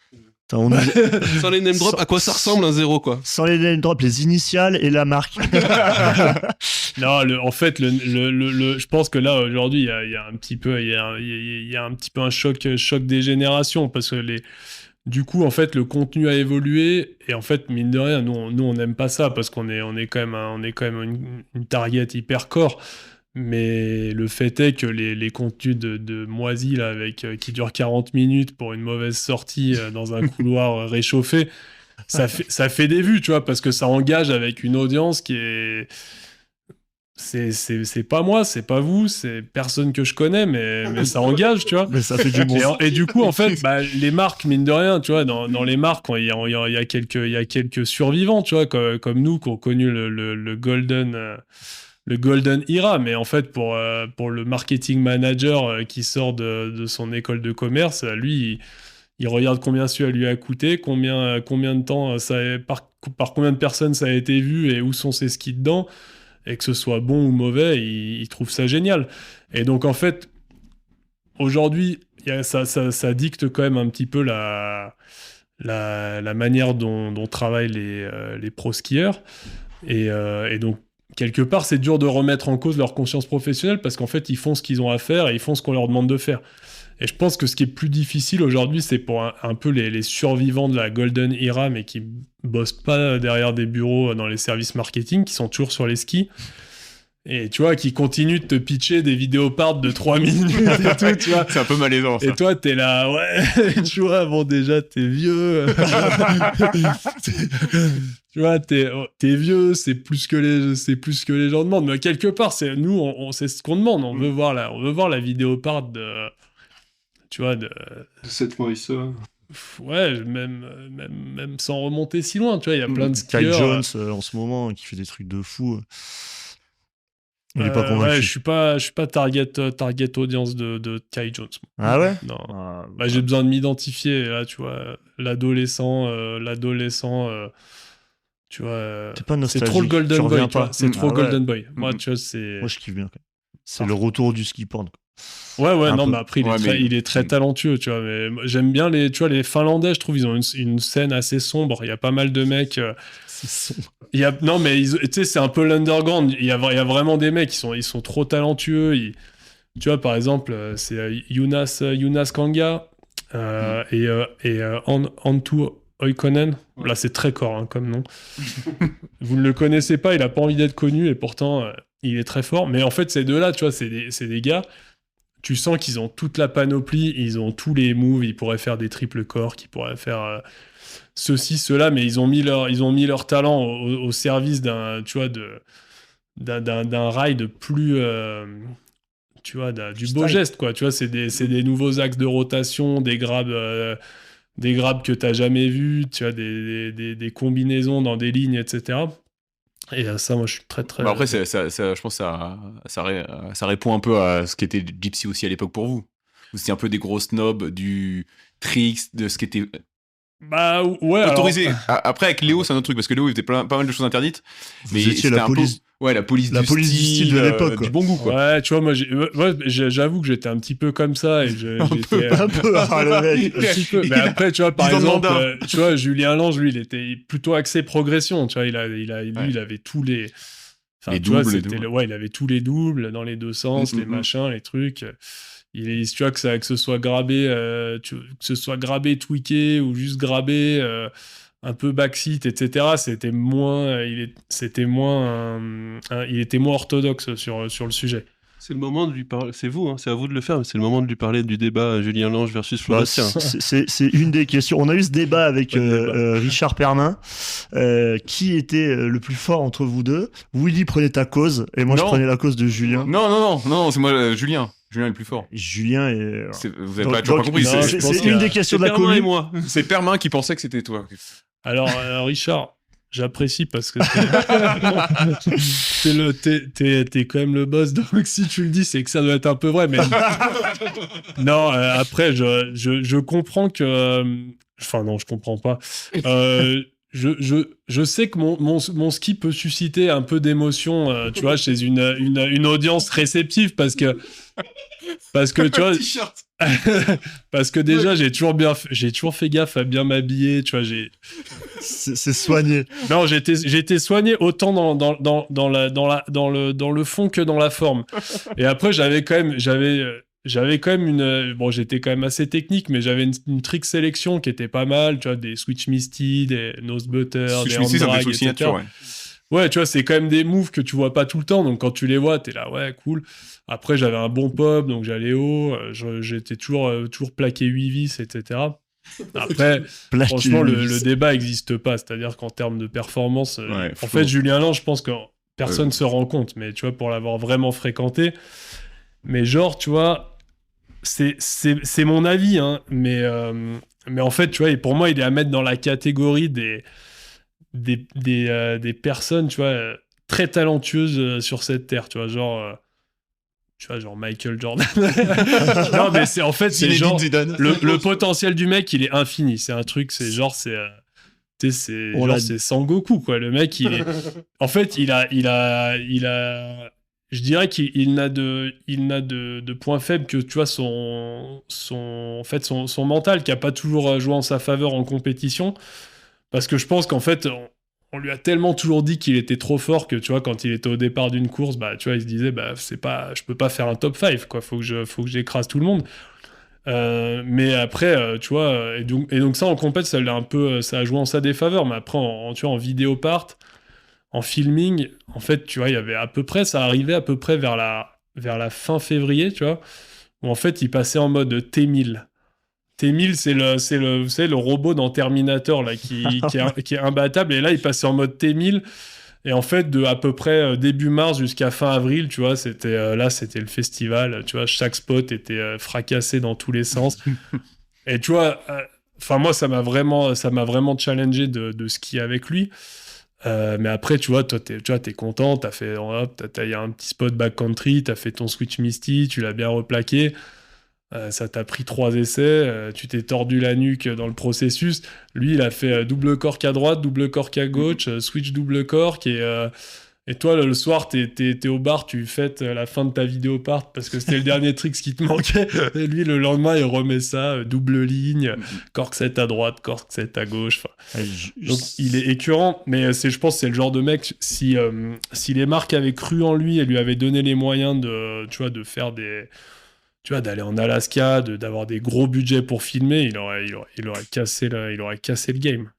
Sans les name drop, à quoi ça ressemble un 0, quoi? Sans les name drop, les initiales et la marque. Non, en fait, je pense que là aujourd'hui, il y a un petit peu un choc des générations, parce que du coup, en fait, le contenu a évolué, et en fait, mine de rien, nous on n'aime pas ça, parce qu'on est quand même une target hyper core. Mais le fait est que les contenus de moisi là, qui durent 40 minutes pour une mauvaise sortie dans un couloir réchauffé, ça fait des vues, tu vois, parce que ça engage avec une audience qui est... C'est pas moi, c'est pas vous, c'est personne que je connais, mais ça engage, tu vois. Mais ça fait du bon. Et du coup, en fait, les marques, mine de rien, tu vois, dans les marques, il y a quelques survivants, tu vois, comme nous, qui ont connu le Golden Era, mais en fait, pour le marketing manager qui sort de son école de commerce, lui, il regarde combien ça lui a coûté, combien de temps, par combien de personnes ça a été vu et où sont ses skis dedans, et que ce soit bon ou mauvais, il trouve ça génial. Et donc, en fait, aujourd'hui, ça dicte quand même un petit peu la manière dont travaillent les pro-skieurs. Et donc, quelque part, c'est dur de remettre en cause leur conscience professionnelle, parce qu'en fait, ils font ce qu'ils ont à faire et ils font ce qu'on leur demande de faire. Et je pense que ce qui est plus difficile aujourd'hui, c'est pour un peu les survivants de la Golden Era, mais qui bossent pas derrière des bureaux dans les services marketing, qui sont toujours sur les skis. Et tu vois, qui continue de te pitcher des vidéoparts de 3 minutes et tout, tu vois. C'est un peu malaisant, ça. Et toi, t'es là, ouais, tu vois, bon, déjà, t'es vieux. Tu vois, t'es vieux, c'est plus que les gens demandent. Mais quelque part, c'est ce qu'on demande. On veut voir la vidéopart de, tu vois, de Seth Morissa. Ouais, même sans remonter si loin, tu vois, il y a plein de skieurs. Kyle Jones, en ce moment, qui fait des trucs de fou. Il est pas convaincu. Ouais, je suis pas target audience de Kai Jones. Ah ouais? Non. Bah, j'ai besoin de m'identifier. Là, tu vois, l'adolescent, tu vois. T'es pas nostalgique. C'est trop le Golden Boy. Pas. C'est trop Golden Boy. Moi, tu vois, c'est. Moi, je kiffe bien. C'est le retour du ski porn. Ouais, non, mais après, il est très talentueux, tu vois. Mais j'aime bien les Finlandais, je trouve, ils ont une scène assez sombre. Il y a pas mal de mecs. C'est sombre. Non, mais tu sais, c'est un peu l'underground. Il y a vraiment des mecs, ils sont trop talentueux. Tu vois, par exemple, c'est Jonas Kanga et Antu Oikonen. Là, c'est très corps comme nom. Vous ne le connaissez pas, il a pas envie d'être connu et pourtant, il est très fort. Mais en fait, ces deux-là, tu vois, c'est des gars. Tu sens qu'ils ont toute la panoplie, ils ont tous les moves, ils pourraient faire des triples corps, ils pourraient faire ceci, cela, mais ils ont mis leur talent au service d'un, tu vois, d'un ride plus, tu vois, du beau geste, quoi. Tu vois, c'est des nouveaux axes de rotation, des grabs que t'as jamais vus, tu vois, des combinaisons dans des lignes, etc. Et ça, moi, je suis très, très... Bah après, je pense que ça répond un peu à ce qu'était Gypsy aussi à l'époque pour vous. Vous étiez un peu des gros snobs du tricks, de ce qui était... Bah ouais, autorisé. Après, avec Léo, c'est un autre truc, parce que Léo, il faisait pas mal de choses interdites. Mais c'était la police. Ouais, la police du style de l'époque, du bon goût, quoi. Ouais, tu vois, moi, j'avoue que j'étais un petit peu comme ça. Et j'étais un peu, le mec. Un petit peu. Mais après, tu vois, par exemple, tu vois, Julien Lange, lui, il était plutôt axé progression. Tu vois, il avait tous les... Enfin, les doubles, il avait tous les doubles dans les deux sens, les machins, les trucs. Tu vois, que ce soit grabé, tweaké ou juste grabé, un peu backseat, etc. Il était moins orthodoxe sur le sujet. C'est le moment de lui parler. C'est vous, hein, c'est à vous de le faire, mais c'est le moment de lui parler du débat Julien Lange versus Flo-Bastien. C'est une des questions. On a eu ce débat avec Richard Pernin. Qui était le plus fort entre vous deux? Willy prenait ta cause et moi je prenais la cause de Julien. Non, c'est moi, Julien. Julien est le plus fort. Julien est... Vous avez pas toujours pas compris. C'est une des questions de la commune. Et moi. C'est Permin qui pensait que c'était toi. Alors, Richard, j'apprécie parce que t'es quand même le boss, donc si tu le dis, c'est que ça doit être un peu vrai. Mais non, après, je comprends que... Enfin, non, je comprends pas. Je sais que mon ski peut susciter un peu d'émotion, tu vois, chez une audience réceptive parce que tu vois, parce que déjà j'ai toujours fait gaffe à bien m'habiller, tu vois, c'est soigné. Non, j'ai été soigné autant dans le fond que dans la forme. Et après j'avais quand même j'étais quand même assez technique, mais j'avais une trick sélection qui était pas mal, tu vois, des Switch Misty, des Nose Butter, des hand drag, etc. Ouais, tu vois, c'est quand même des moves que tu vois pas tout le temps, donc quand tu les vois, t'es là, ouais, cool. Après, j'avais un bon pop, donc j'allais haut, j'étais toujours plaqué 8 vis, etc. Après, franchement, le débat n'existe pas, c'est-à-dire qu'en termes de performance, en fait, Julien Lange, je pense que personne se rend compte, mais tu vois, pour l'avoir vraiment fréquenté, mais genre, tu vois, c'est mon avis, hein, mais en fait, tu vois, et pour moi, il est à mettre dans la catégorie des personnes, tu vois, très talentueuses sur cette terre, tu vois, genre Michael Jordan. Non, mais c'est genre le potentiel du mec, il est infini. C'est un truc, c'est Sangoku, quoi. Le mec, en fait, il a je dirais qu'il n'a de points faibles que, tu vois, son mental qui a pas toujours joué en sa faveur en compétition. Parce que je pense qu'en fait, on lui a tellement toujours dit qu'il était trop fort que, tu vois, quand il était au départ d'une course, bah, tu vois, il se disait, bah, je peux pas faire un top 5, quoi. Faut que j'écrase tout le monde. Mais après, tu vois, et donc ça, en compète, ça a joué en sa défaveur. Mais après, tu vois, en vidéopart, en filming, en fait, tu vois, il y avait ça arrivait à peu près vers la fin février, tu vois, où en fait, il passait en mode T-1000. T-1000, c'est le robot dans Terminator, là, qui est imbattable, et là, il passait en mode T-1000. Et en fait, de à peu près début mars jusqu'à fin avril, tu vois, c'était le festival. Tu vois, chaque spot était fracassé dans tous les sens. Et tu vois, moi, ça m'a vraiment challengé de skier avec lui. Mais après, tu vois, t'es content. T'as fait, il y a un petit spot backcountry. T'as fait ton switch Misty. Tu l'as bien replaqué. Ça t'a pris 3 essais, tu t'es tordu la nuque dans le processus. Lui, il a fait double cork à droite, double cork à gauche, switch double cork, et toi, le soir, t'es au bar, tu fêtes la fin de ta vidéo part parce que c'était le dernier trick qui te manquait. Et lui, le lendemain, il remet ça, double ligne, cork 7 à droite, cork 7 à gauche. Donc, il est écœurant, mais je pense que c'est le genre de mec, si les marques avaient cru en lui et lui avaient donné les moyens de faire d'aller en Alaska, d'avoir des gros budgets pour filmer, il aurait cassé le game.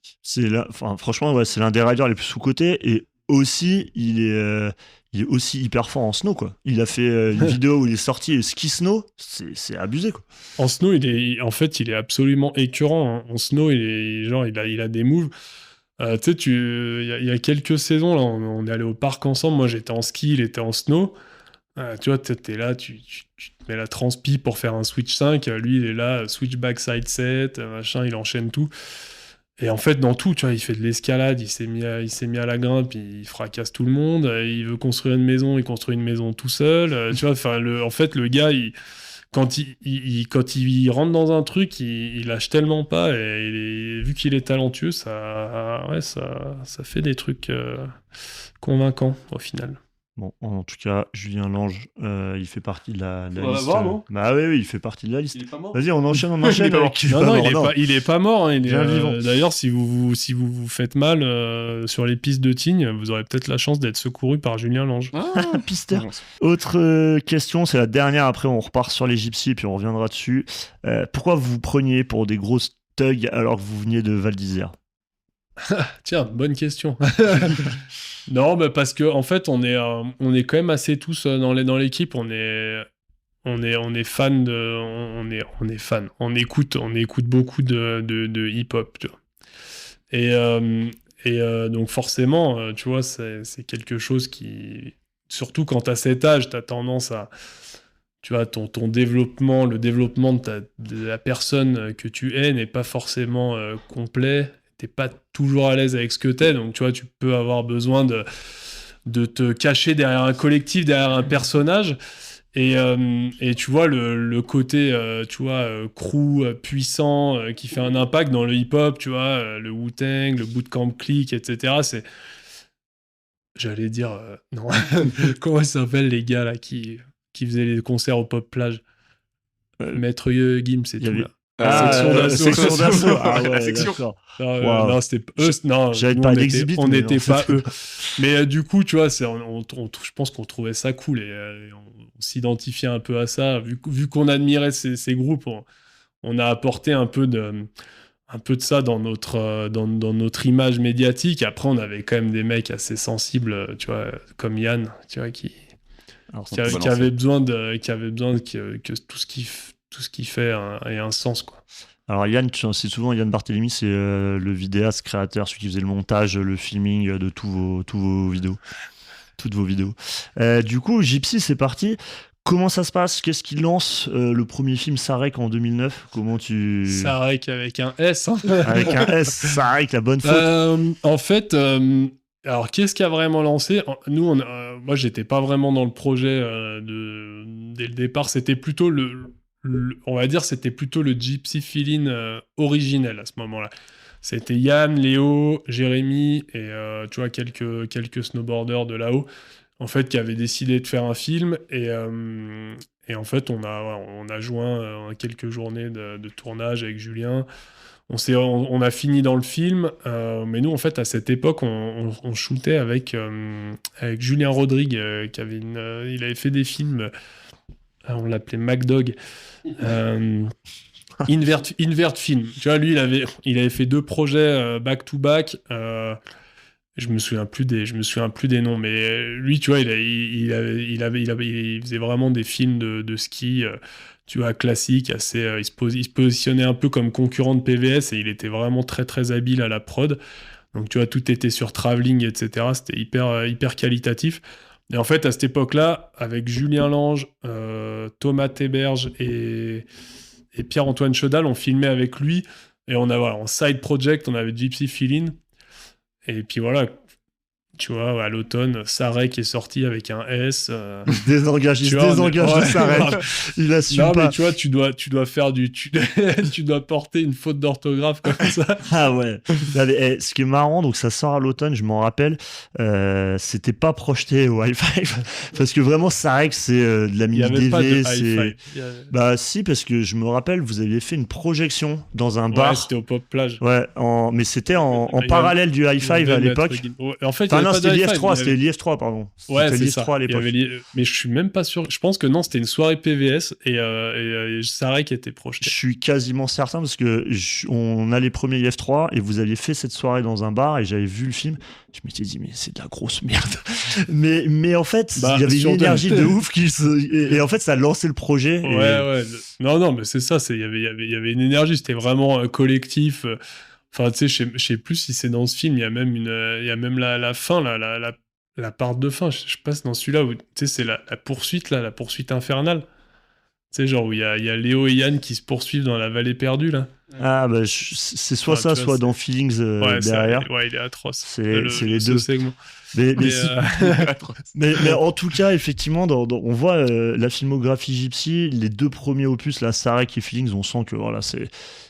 Franchement, ouais, c'est l'un des riders les plus sous-cotés, et aussi, il est aussi hyper fort en snow, quoi. Il a fait une vidéo où il est sorti ski snow, c'est abusé, quoi. En snow, il est absolument écœurant. Hein. En snow, il a des moves. Tu sais, il y a quelques saisons, là, on est allé au parc ensemble. Moi, j'étais en ski, il était en snow. Tu vois, t'es là, tu te mets la transpi pour faire un switch 5. Lui, il est là, switch backside 7, machin, il enchaîne tout. Et en fait, dans tout, tu vois, il fait de l'escalade, il s'est mis à la grimpe, il fracasse tout le monde. Il veut construire une maison, il construit une maison tout seul. Tu vois, en fait, le gars, quand il rentre dans un truc, il lâche tellement pas. Et vu qu'il est talentueux, ça fait des trucs convaincants au final. Bon, en tout cas, Julien Lange, il fait partie de la On va liste. voir, non Bah oui, il fait partie de la liste. Il est pas mort. Vas-y, on enchaîne. Non, il est pas mort. Hein, Bien vivant. D'ailleurs, si vous vous faites mal sur les pistes de Tignes, vous aurez peut-être la chance d'être secouru par Julien Lange. Pisteur. Autre question, c'est la dernière. Après, on repart sur les gypsies et puis on reviendra dessus. Pourquoi vous vous preniez pour des grosses thugs alors que vous veniez de Val d'Isère ? Tiens, bonne question. Non, mais parce que en fait, on est quand même assez tous dans l'équipe. On est fan on est fan. On écoute beaucoup de hip-hop, tu vois. Et donc forcément, tu vois, c'est quelque chose qui, surtout quand t'as cet âge, t'as tendance à, tu vois, ton développement, le développement de la personne que tu es n'est pas forcément complet. T'es pas toujours à l'aise avec ce que t'es, donc tu vois, tu peux avoir besoin de te cacher derrière un collectif, derrière un personnage, et tu vois le côté tu vois crew puissant qui fait un impact dans le hip-hop, tu vois, le Wu-Tang, le Bootcamp Clique, etc. C'est, j'allais dire non, comment ça s'appelle les gars là qui faisaient les concerts au Pop Plage, Maître Gims, c'est tout là. Section d'assaut. Ah ouais, section. d'accord. Non, c'était eux. Non, j'avais nous, pas on d'exhibit, n'était mais pas eux. Mais du coup, tu vois, je pense qu'on trouvait ça cool et on s'identifiait un peu à ça. Vu qu'on admirait ces groupes, on a apporté un peu de ça dans notre image médiatique. Après, on avait quand même des mecs assez sensibles, tu vois, comme Yann, tu vois, qui avait besoin que tout ce qu'il fait ait un sens, quoi. Alors Yann, c'est souvent Yann Barthélemy, c'est le vidéaste créateur, celui qui faisait le montage, le filming de toutes vos vidéos. Du coup, Gypsy, c'est parti. Comment ça se passe ? Qu'est-ce qu'il lance ? Le premier film, Sarek, en 2009. Comment tu... Sarek avec un S. Hein. Avec un S, Sarek, la bonne faute. En fait, alors qu'est-ce qui a vraiment lancé ? Nous, moi, j'étais pas vraiment dans le projet dès le départ. C'était plutôt on va dire, c'était plutôt le Gypsy Feeling originel à ce moment-là. C'était Yann, Léo, Jérémy et tu vois quelques snowboarders de là-haut, en fait, qui avaient décidé de faire un film et en fait on a joint quelques journées de tournage avec Julien. On a fini dans le film, mais nous en fait à cette époque on shootait avec Julien Rodrigue qui avait il avait fait des films. On l'appelait MacDog. Invert Film. Tu vois, lui, il avait fait 2 projets back-to-back. Je me souviens plus des noms, mais lui, tu vois, il faisait vraiment des films de ski, tu vois, classiques, assez. Il se positionnait un peu comme concurrent de PVS et il était vraiment très très habile à la prod. Donc tu vois, tout était sur travelling, etc. C'était hyper qualitatif. Et en fait, à cette époque-là, avec Julien Lange, Thomas Théberge et Pierre-Antoine Chaudal, on filmait avec lui. Et on a, voilà, en side project, on avait Gypsy Feeling. Et puis voilà, tu vois, à l'automne, Sarek est sorti avec un S. Il se désengage de Sarek. Il assume non, pas. mais tu vois, tu dois faire tu dois porter une faute d'orthographe comme ça. Ah ouais. Ce qui est marrant, donc ça sort à l'automne, je m'en rappelle, c'était pas projeté au Hi-Fi parce que vraiment Sarek c'est de la mini DV. Bah si, parce que je me rappelle, vous aviez fait une projection dans un bar. Ouais, c'était au Pop Plage. Ouais, mais c'était en parallèle du Hi-Fi à l'époque. En fait, non, c'était l'IF3, c'était l'IF3, pardon. Ouais, c'était c'est l'IF3 ça. à l'époque. Mais je suis même pas sûr. Je pense que non, c'était une soirée PVS et Sarek était projeté. Je suis quasiment certain parce que on a les premiers IF3 et vous aviez fait cette soirée dans un bar et j'avais vu le film. Je m'étais dit, mais c'est de la grosse merde. mais en fait, il y avait une énergie de ouf et en fait, ça a lancé le projet. Ouais. Non, mais c'est ça. Il y avait une énergie. C'était vraiment collectif. Enfin, tu sais, je sais plus si c'est dans ce film, il y a même la fin, la part de fin. Je passe dans celui-là où, tu sais, c'est la poursuite, la poursuite infernale. Tu sais, genre où il y a Léo et Yann qui se poursuivent dans la vallée perdue, là. Ah, bah, c'est soit ça, soit dans Feelings derrière. Ouais, il est atroce. C'est les deux. Segment. Mais en tout cas, effectivement, on voit la filmographie Gypsy, les deux premiers opus, là, Sarek et Feelings, on sent que voilà,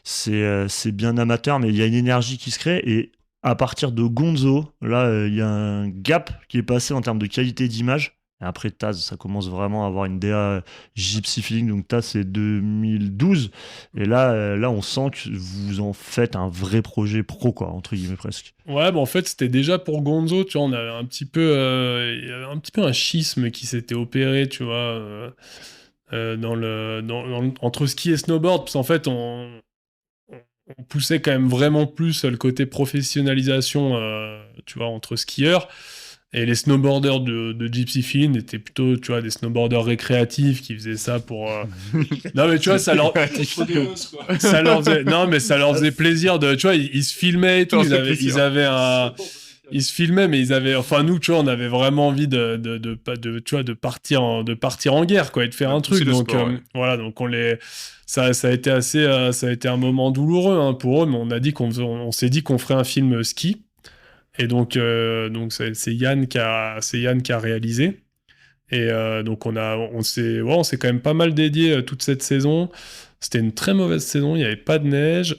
c'est bien amateur, mais il y a une énergie qui se crée. Et à partir de Gonzo, là, il y a un gap qui est passé en termes de qualité d'image. Et après Taz, ça commence vraiment à avoir une DA Gypsy Feeling, donc Taz c'est 2012. Et là, on sent que vous en faites un vrai projet pro, quoi, entre guillemets presque. Ouais, en fait, c'était déjà pour Gonzo, tu vois, on avait un petit peu un schisme qui s'était opéré, tu vois, entre ski et snowboard, parce qu'en fait, on poussait quand même vraiment plus le côté professionnalisation, tu vois, entre skieurs. Et les snowboarders de Gypsy Feeling étaient plutôt, tu vois, des snowboarders récréatifs qui faisaient ça pour... Non, mais tu vois, ça leur faisait plaisir de... Tu vois, ils se filmaient et tout, ils se filmaient, mais ils avaient... Enfin, nous, tu vois, on avait vraiment envie de partir en guerre, quoi, et de faire un truc. Donc, voilà, donc ça a été ça a été un moment douloureux, hein, pour eux, mais on s'est dit qu'on ferait un film ski. Et donc c'est Yann qui a réalisé. Et donc on s'est quand même pas mal dédié toute cette saison. C'était une très mauvaise saison, il n'y avait pas de neige.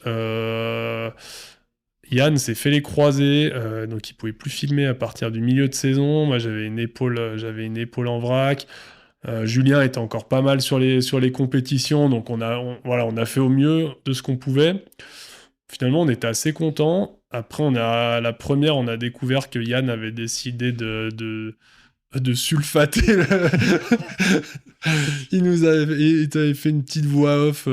Yann s'est fait les croisés, donc il pouvait plus filmer à partir du milieu de saison. Moi j'avais une épaule en vrac. Julien était encore pas mal sur les compétitions, donc on a fait au mieux de ce qu'on pouvait. Finalement, on était assez contents. Après, on a découvert que Yann avait décidé de sulfater. Il avait fait une petite voix off.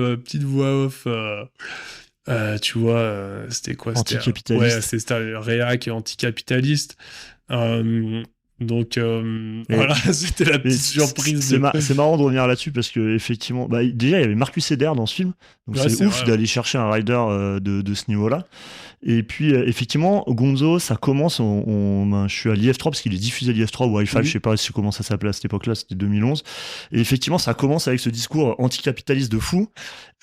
Tu vois, c'était quoi? Anticapitaliste. Ouais, c'était réac anticapitaliste. Donc voilà, c'était la petite surprise. C'est marrant de revenir là-dessus parce que effectivement, déjà il y avait Marcus Eder dans ce film, donc ouais, c'est ouf d'aller chercher un rider de ce niveau-là. Et puis effectivement, Gonzo, ça commence. Je suis à l'IF3 parce qu'il est diffusé à l'IF3 ou Hi-Fi, je sais pas comment ça s'appelait à cette époque-là, c'était 2011. Et effectivement, ça commence avec ce discours anticapitaliste de fou.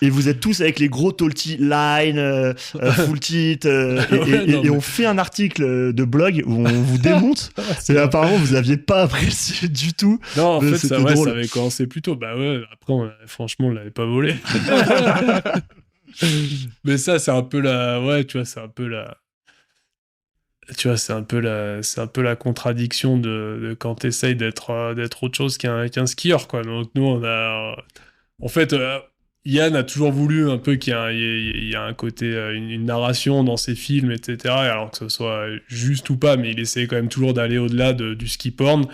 Et vous êtes tous avec les gros talty line, full tit, et on fait un article de blog où on vous démonte. Et apparemment, vous aviez pas apprécié du tout. Non, en fait, ça avait commencé plus tôt. Bah ouais, après, franchement, on l'avait pas volé. Mais ça, c'est un peu c'est un peu la contradiction de quand t'essayes d'être autre chose qu'un skieur, quoi. Donc nous, en fait, Yann a toujours voulu un peu qu'il y a un côté, une narration dans ses films, etc. Alors que ce soit juste ou pas, mais il essayait quand même toujours d'aller au-delà du ski porn.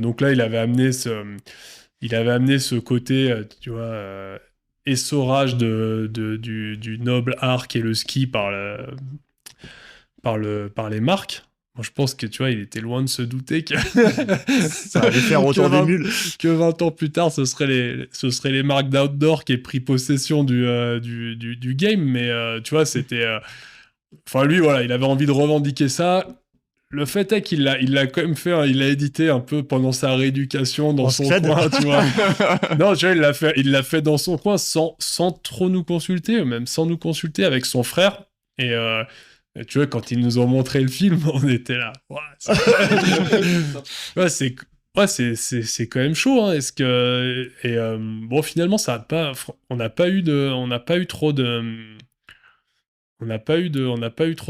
Donc là, il avait amené ce côté, tu vois, essorage du noble art qu'est le ski par les marques. Moi, je pense que, tu vois, il était loin de se douter que ça allait faire autant des mules. Que 20 ans plus tard, ce serait les marques d'Outdoor qui aient pris possession du game. Mais, tu vois, c'était... Enfin, lui, voilà, il avait envie de revendiquer ça. Le fait est qu'il l'a quand même fait, hein, il l'a édité un peu pendant sa rééducation dans son coin, tu vois. Non, tu vois, il l'a fait dans son coin sans trop nous consulter, même sans nous consulter avec son frère. Et tu vois, quand ils nous ont montré le film, on était là. C'est quand même chaud. Hein. Est-ce que bon, finalement, on n'a pas eu trop de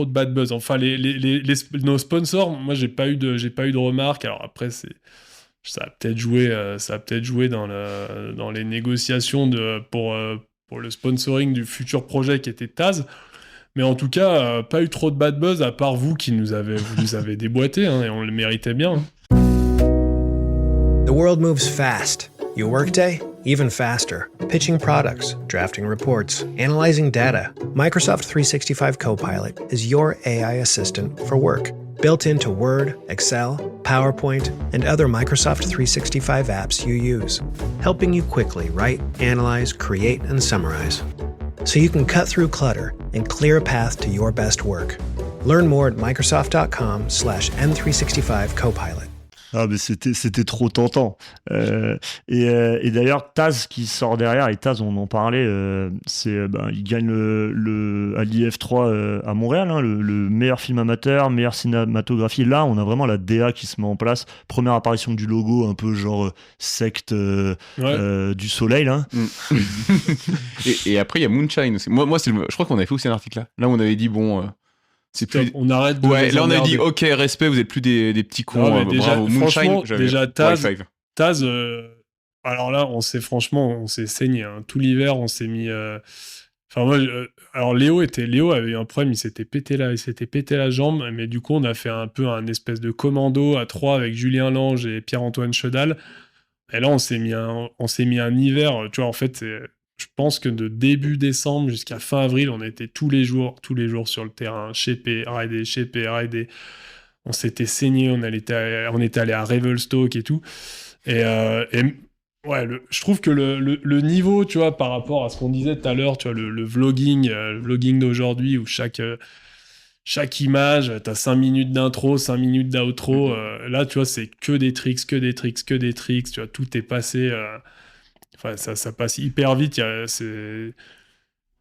bad buzz. Enfin, nos sponsors, moi, j'ai pas eu de remarques. Alors après, ça a peut-être joué dans les négociations pour le sponsoring du futur projet qui était Taz. Mais en tout cas, pas eu trop de bad buzz, à part vous qui vous nous avez déboîté, hein, et on le méritait bien. Hein. The world moves fast. Your workday, even faster. Pitching products, drafting reports, analyzing data. Microsoft 365 Copilot is your AI assistant for work. Built into Word, Excel, PowerPoint, and other Microsoft 365 apps you use. Helping you quickly write, analyze, create, and summarize. So you can cut through clutter and clear a path to your best work. Learn more at Microsoft.com/M365Copilot. Ah, mais c'était trop tentant. Et d'ailleurs, Taz qui sort derrière, et Taz, on en parlait, il gagne à l'IF3 à Montréal, hein, le meilleur film amateur, meilleure cinématographie. Là, on a vraiment la DA qui se met en place. Première apparition du logo, un peu genre secte du soleil. Là. et après, il y a Moonshine aussi. Moi je crois qu'on avait fait aussi un article là. Là, on avait dit, bon... C'est plus... On arrête de... Ouais, là on a dit ok, respect, vous êtes plus des petits cons. Non, déjà, bravo. Moonshine, déjà Taz, alors là, on s'est saigné. Hein. Tout l'hiver, on s'est mis... Enfin, moi, alors Léo avait eu un problème, il s'était pété la jambe, mais du coup, on a fait un peu un espèce de commando à 3 avec Julien Lange et Pierre-Antoine Chedal. Et là, on s'est mis un hiver, tu vois, en fait, je pense que de début décembre jusqu'à fin avril, on était tous les jours sur le terrain, shaper, rider. On s'était saigné, on était allé à Revelstoke et tout. Et ouais, je trouve que le niveau, tu vois, par rapport à ce qu'on disait tout à l'heure, tu vois, le vlogging d'aujourd'hui où chaque image, t'as 5 minutes d'intro, 5 minutes d'outro. Là, tu vois, c'est que des tricks. Tu vois, tout est passé... Enfin, ça passe hyper vite.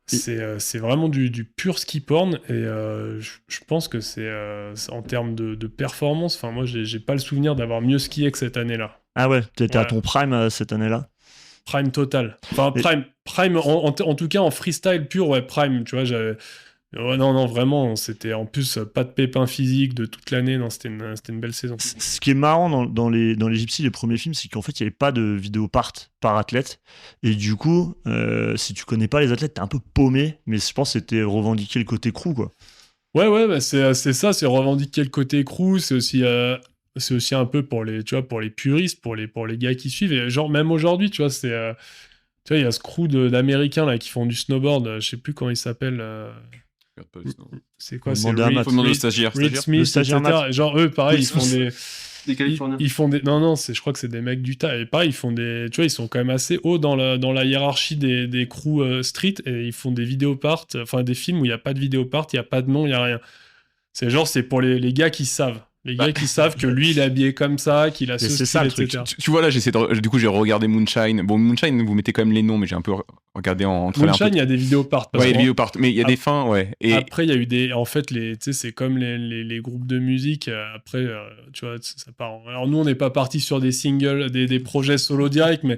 C'est vraiment du pur ski porn. Et je pense que c'est en termes de performance. Enfin, moi, j'ai pas le souvenir d'avoir mieux skié que cette année-là. Ah ouais, t'étais à ton prime cette année-là. Prime total. Enfin, prime en tout cas en freestyle pur, ouais, prime. Tu vois, ouais, non, vraiment, c'était en plus pas de pépins physiques de toute l'année. Non, c'était une belle saison. Ce qui est marrant dans les Gypsy, les premiers films, c'est qu'en fait, il n'y avait pas de vidéo par athlète. Et du coup, si tu connais pas les athlètes, t'es un peu paumé. Mais je pense que c'était revendiquer le côté crew, quoi. Ouais, bah c'est ça, c'est revendiquer le côté crew. C'est aussi un peu pour les puristes, pour les gars qui suivent. Et genre, même aujourd'hui, tu vois, tu vois, il y a ce crew d'Américains là qui font du snowboard. Je sais plus comment ils s'appellent. C'est quoi? C'est Reed Smith, etc. Genre eux, pareil, ils font des Californiens. Non, je crois que c'est des mecs d'Utah. Et pareil, tu vois, ils sont quand même assez hauts dans la hiérarchie des crews street, et ils font des vidéoparts, enfin des films où il n'y a pas de vidéopart, il n'y a pas de nom, il n'y a rien. C'est pour les gars qui savent. Les gars qui savent que lui, il est habillé comme ça, qu'il a ce style, ça, etc. Tu vois, là, du coup, j'ai regardé Moonshine. Bon, Moonshine, vous mettez quand même les noms, mais j'ai un peu regardé en travers. Moonshine, il y a des vidéoparts. Ouais, il y a des vidéoparts, mais il y a des fins, ouais. Et... Après, il y a eu en fait, tu sais, c'est comme les groupes de musique. Après, tu vois, ça part. Alors, nous, on n'est pas partis sur des singles, des projets solo direct, mais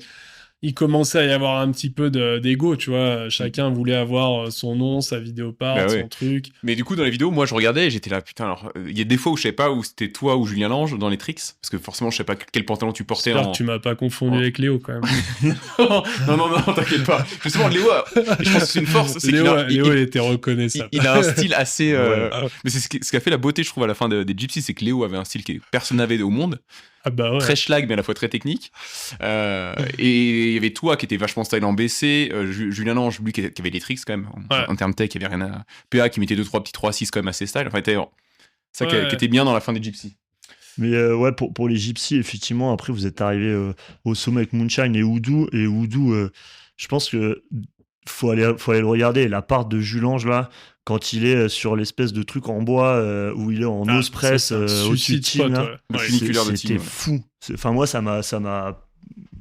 il commençait à y avoir un petit peu d'ego, tu vois. Chacun voulait avoir son nom, sa vidéopart, son truc. Mais du coup, dans les vidéos, moi, je regardais et j'étais là, putain, alors, il y a des fois où je savais pas où c'était toi ou Julien Lange dans les tricks, parce que forcément, je sais pas quel pantalon tu portais. J'espère que tu m'as pas confondu avec Léo, quand même. non, t'inquiète pas. Justement, Léo, je pense que c'est une force. C'est Léo, il était reconnaissable. Il a un style assez... Mais c'est ce qui a fait la beauté, je trouve, à la fin des Gypsy, c'est que Léo avait un style que personne n'avait au monde. Ah bah ouais. Très schlag, mais à la fois très technique. Et il y avait toi qui était vachement style en BC, Julien Lange, lui qui avait les tricks quand même. En termes tech, il y avait rien à... PA qui mettait 2-3 petits 3-6 quand même assez style. Enfin, Ça qui était bien dans la fin des Gypsy. Mais ouais, pour les Gypsy, effectivement, après, vous êtes arrivé au sommet avec Moonshine et Voodoo. Et Voodoo, je pense que faut aller le regarder. La part de Jules Ange, là, quand il est sur l'espèce de truc en bois où il est en ose press au-dessus de Tim, là, c'était fou. Enfin, moi, ça m'a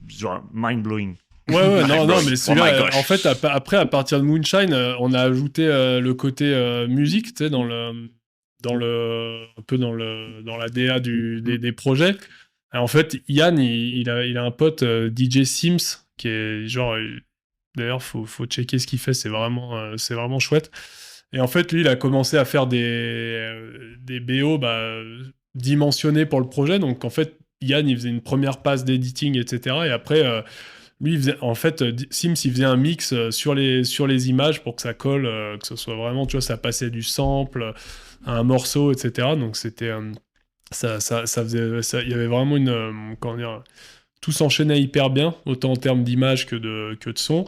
genre mind-blowing. Ouais, non, mais celui-là, en fait, après, à partir de Moonshine, on a ajouté le côté musique, tu sais, dans la DA des projets. Alors, en fait, Yann, il a un pote, DJ Sims, qui est genre... D'ailleurs, faut checker ce qu'il fait, c'est vraiment chouette. Et en fait, lui, il a commencé à faire des BO dimensionnés pour le projet. Donc, en fait, Yann, il faisait une première passe d'éditing, etc. Et après, lui, Sims, il faisait un mix sur les images pour que ça colle, que ce soit vraiment, tu vois, ça passait du sample à un morceau, etc. Donc, c'était... ça faisait... Il y avait vraiment une... comment dire... Tout s'enchaînait hyper bien, autant en termes d'image que de son.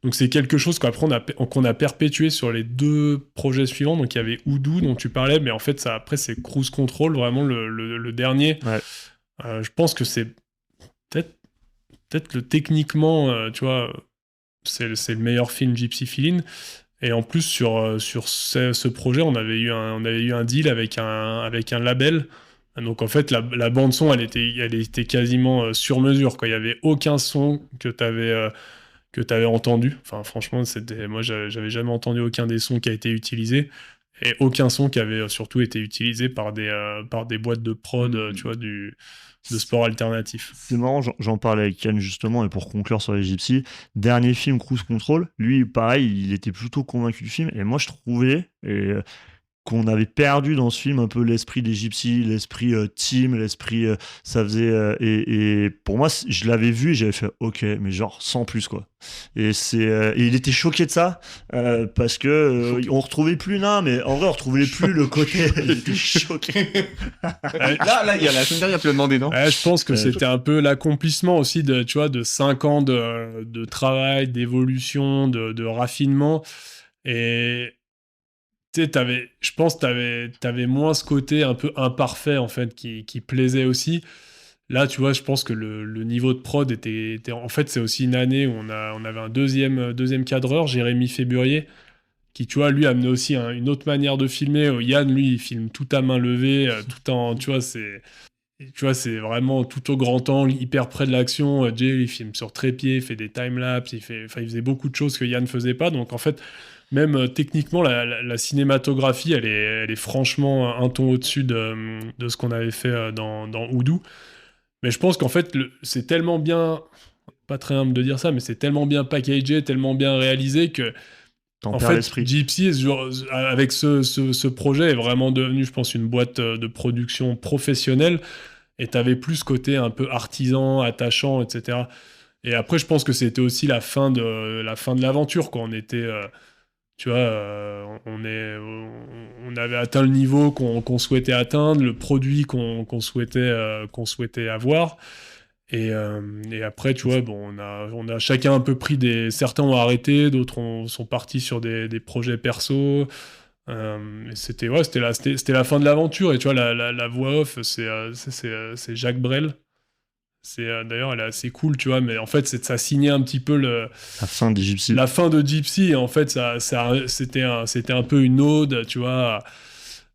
Donc c'est quelque chose qu'après qu'on a perpétué sur les 2 projets suivants. Donc il y avait Voodoo dont tu parlais, mais en fait ça après c'est Cruise Control, vraiment le dernier. Ouais. Je pense que c'est peut-être le techniquement, tu vois, c'est le meilleur film Gypsy Feeling. Et en plus sur ce projet, on avait eu un deal avec un label. Donc en fait, la bande-son, elle était quasiment sur mesure, quoi. Il n'y avait aucun son que tu avais entendu. Enfin, franchement, moi, j'avais jamais entendu aucun des sons qui a été utilisé. Et aucun son qui avait surtout été utilisé par des boîtes de prod, tu vois, de sport alternatif. C'est marrant, j'en parlais avec Yann justement, et pour conclure sur les Gypsy, dernier film Cruise Control, lui, pareil, il était plutôt convaincu du film. Et moi, je trouvais... qu'on avait perdu dans ce film un peu l'esprit des Gypsy, l'esprit team, l'esprit ça faisait et pour moi je l'avais vu et j'avais fait ok mais genre sans plus quoi. Et il était choqué de ça parce que on retrouvait plus mais en vrai on retrouvait plus le côté. Il était choqué. là il y a la semaine dernière tu l'as demandé non? Je pense que c'était un peu l'accomplissement aussi de 5 ans de travail, d'évolution, de raffinement et je pense que t'avais moins ce côté un peu imparfait en fait qui plaisait aussi. Là, tu vois, je pense que le niveau de prod était en fait, c'est aussi une année où on avait un deuxième cadreur, Jérémy Féburier, qui, tu vois, lui amenait aussi une autre manière de filmer. Yann, lui, il filme tout à main levée, tout en, tu vois, c'est vraiment tout au grand angle, hyper près de l'action. Jay, il filme sur trépied, il fait des timelapses, il faisait beaucoup de choses que Yann faisait pas. Donc, en fait, même techniquement, la cinématographie, elle est franchement un ton au-dessus de ce qu'on avait fait dans Voodoo. Mais je pense qu'en fait, c'est tellement bien, pas très humble de dire ça, mais c'est tellement bien packagé, tellement bien réalisé que, en fait, Gypsy, avec ce projet, est vraiment devenu, je pense, une boîte de production professionnelle. Et t'avais plus ce côté un peu artisan, attachant, etc. Et après, je pense que c'était aussi la fin de l'aventure, quoi. On était... tu vois, on avait atteint le niveau qu'on souhaitait atteindre, le produit qu'on souhaitait avoir. Et après, tu vois, bon, on a chacun un peu pris certains ont arrêté, d'autres sont partis sur des projets perso. C'était la fin de l'aventure. Et tu vois, la voix off, c'est Jacques Brel. D'ailleurs, elle est assez cool, tu vois, mais en fait, ça signait un petit peu la fin de Gypsy. La fin de Gypsy, et en fait, c'était un peu une ode, tu vois,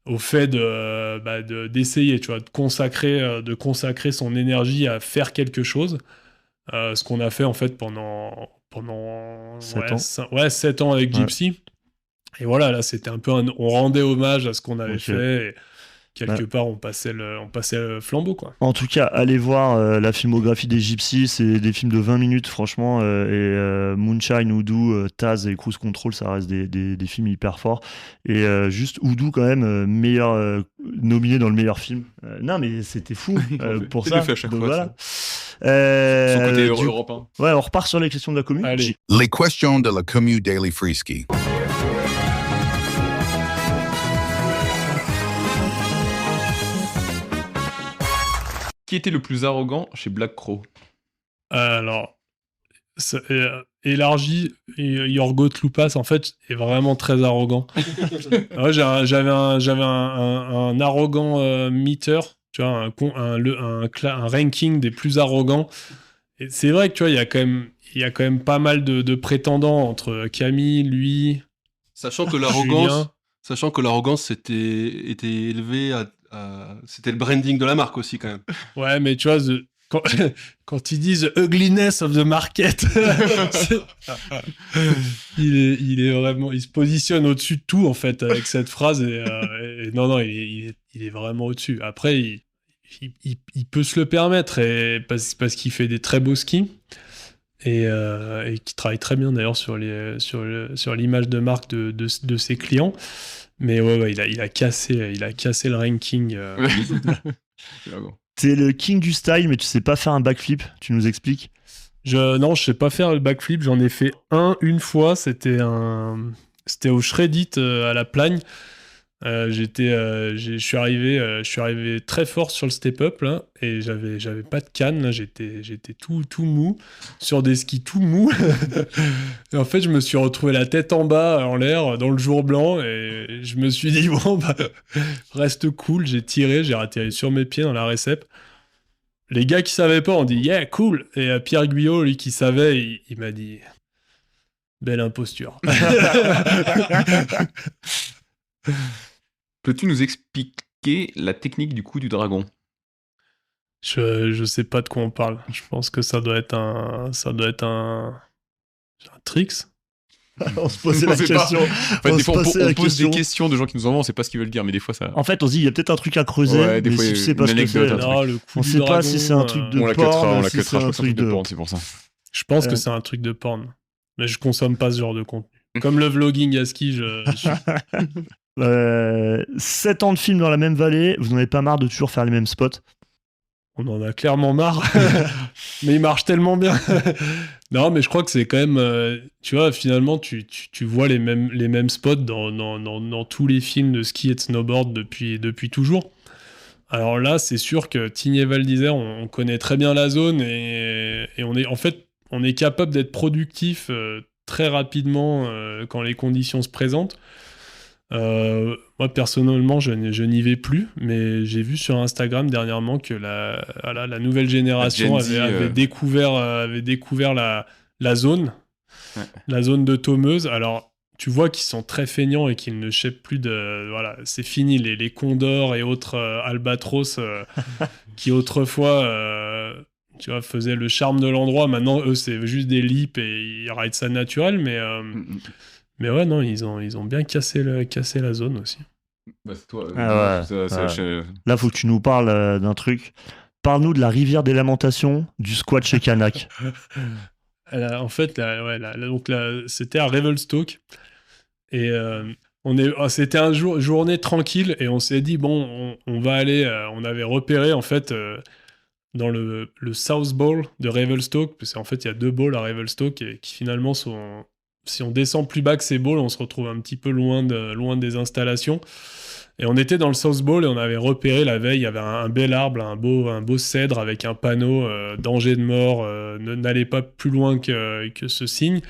au fait d'essayer, tu vois, de consacrer son énergie à faire quelque chose. Ce qu'on a fait, en fait, pendant 7 ans avec Gypsy. Et voilà, là, c'était un peu on rendait hommage à ce qu'on avait fait. Et, quelque part, on passait le flambeau, quoi. En tout cas, allez voir la filmographie des Gypsy, c'est des films de 20 minutes, franchement, et Moonshine, Voodoo, Taz et Cruise Control, ça reste des films hyper forts. Et juste Voodoo, quand même, meilleur nominé dans le meilleur film. Non, mais c'était fou pour ça. Fait à chaque donc, fois, voilà. Son côté européen. Ouais, on repart sur les questions de la commu. Les questions de la commu Daily Frisky. Qui était le plus arrogant chez Black Crow? Alors, élargi, Yorgo Tloupas, en fait, est vraiment très arrogant. Ouais, j'avais un arrogant meter, tu vois, un ranking des plus arrogants. Et c'est vrai que, tu vois, il y a quand même pas mal de prétendants entre Camille, lui, Sachant que Julien. l'arrogance était élevée c'était le branding de la marque aussi, quand même. Ouais, mais tu vois, quand ils disent « ugliness of the market », il est vraiment... Il se positionne au-dessus de tout, en fait, avec cette phrase. Et non, il est vraiment au-dessus. Après, il peut se le permettre parce qu'il fait des très beaux skis et qui travaille très bien, d'ailleurs, sur l'image de marque de ses clients. Mais ouais, il a cassé le ranking. T'es le king du style, mais tu sais pas faire un backflip, tu nous expliques? Non, je sais pas faire le backflip, j'en ai fait une fois, c'était au Shreddit à La Plagne. Je suis arrivé très fort sur le step-up là, et j'avais pas de canne, là, j'étais tout mou, sur des skis tout mou. Et en fait, je me suis retrouvé la tête en bas, en l'air, dans le jour blanc, et je me suis dit, bon, bah, reste cool, j'ai tiré, j'ai atterri sur mes pieds dans la récep. Les gars qui savaient pas ont dit, yeah, cool. Et Pierre Guyot, lui qui savait, il m'a dit, belle imposture. Peux-tu nous expliquer la technique du coup du dragon? Je sais pas de quoi on parle. Je pense que ça doit être un tricks. On se posait la question. Des fois, on pose des questions de gens qui nous envoient, on sait pas ce qu'ils veulent dire, mais des fois ça. En fait, on se dit, il y a peut-être un truc à creuser, Ouais, des mais fois, si tu sais pas ce que c'est, Non, le coup on du sait pas dragon, si c'est un truc de on la porn, cuttera, si c'est un truc de porn, c'est pour ça. Je pense que c'est un truc de porn. Mais je consomme pas ce genre de contenu. Comme le vlogging à ski, 7 ans de film dans la même vallée, vous n'en avez pas marre de toujours faire les mêmes spots? On en a clairement marre. Mais il marche tellement bien. Non, mais je crois que c'est quand même... tu vois, finalement, tu vois les mêmes spots dans tous les films de ski et de snowboard depuis toujours. Alors là, c'est sûr que Tignes Val d'Isère, on connaît très bien la zone et on est capable d'être productif très rapidement quand les conditions se présentent. Moi personnellement je n'y vais plus, mais j'ai vu sur Instagram dernièrement que la nouvelle génération avait découvert la zone, ouais. La zone de Tomeuse. Alors tu vois qu'ils sont très feignants et qu'ils ne chèpent plus voilà, c'est fini les condors et autres albatros qui autrefois tu vois, faisaient le charme de l'endroit. Maintenant eux c'est juste des lips et ils raident ça naturel, mais ouais, non, ils ont bien cassé la zone aussi. Bah, c'est toi. Là, faut que tu nous parles d'un truc. Parle-nous de la rivière des lamentations du squat chez Canac. En fait, c'était à Revelstoke. Et c'était une journée tranquille. Et on s'est dit, bon, on va aller... on avait repéré, en fait, dans le South Bowl de Revelstoke, parce qu'en fait, il y a 2 bowls à Revelstoke et qui finalement sont... Si on descend plus bas que ces bowls, on se retrouve un petit peu loin des installations. Et on était dans le South Bowl et on avait repéré la veille, il y avait un bel arbre, un beau cèdre avec un panneau danger de mort, n'allez pas plus loin que ce signe.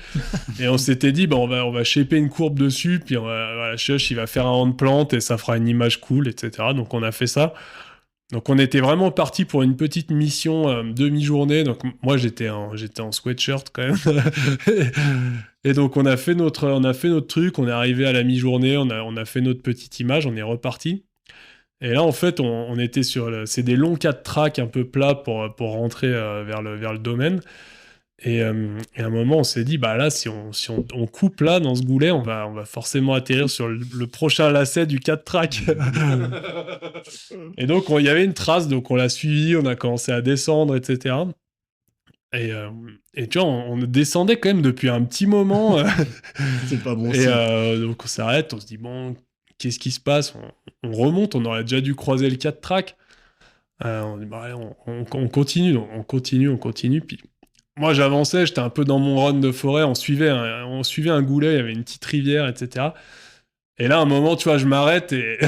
Et on s'était dit, on va shaper une courbe dessus, puis voilà, Chuch, il va faire un hand plant et ça fera une image cool, etc. Donc on a fait ça. Donc on était vraiment parti pour une petite mission demi-journée. Donc moi j'étais en sweatshirt quand même. Et donc on a fait notre truc, on est arrivé à la mi-journée, on a fait notre petite image, on est reparti. Et là en fait on était c'est des longs 4 tracks un peu plats pour rentrer vers le domaine. Et à un moment, on s'est dit, bah là, si on coupe là, dans ce goulet, on va forcément atterrir sur le prochain lacet du 4-track. Et donc, il y avait une trace, donc on l'a suivi, on a commencé à descendre, etc. Et tu vois, on descendait quand même depuis un petit moment. C'est pas bon. Et donc, on s'arrête, on se dit, bon, qu'est-ce qui se passe? On remonte, on aurait déjà dû croiser le 4-track. On dit, bah allez, on continue, donc on continue, puis... Moi, j'avançais, j'étais un peu dans mon run de forêt, on suivait un goulet, il y avait une petite rivière, etc. Et là, à un moment, tu vois, je m'arrête et,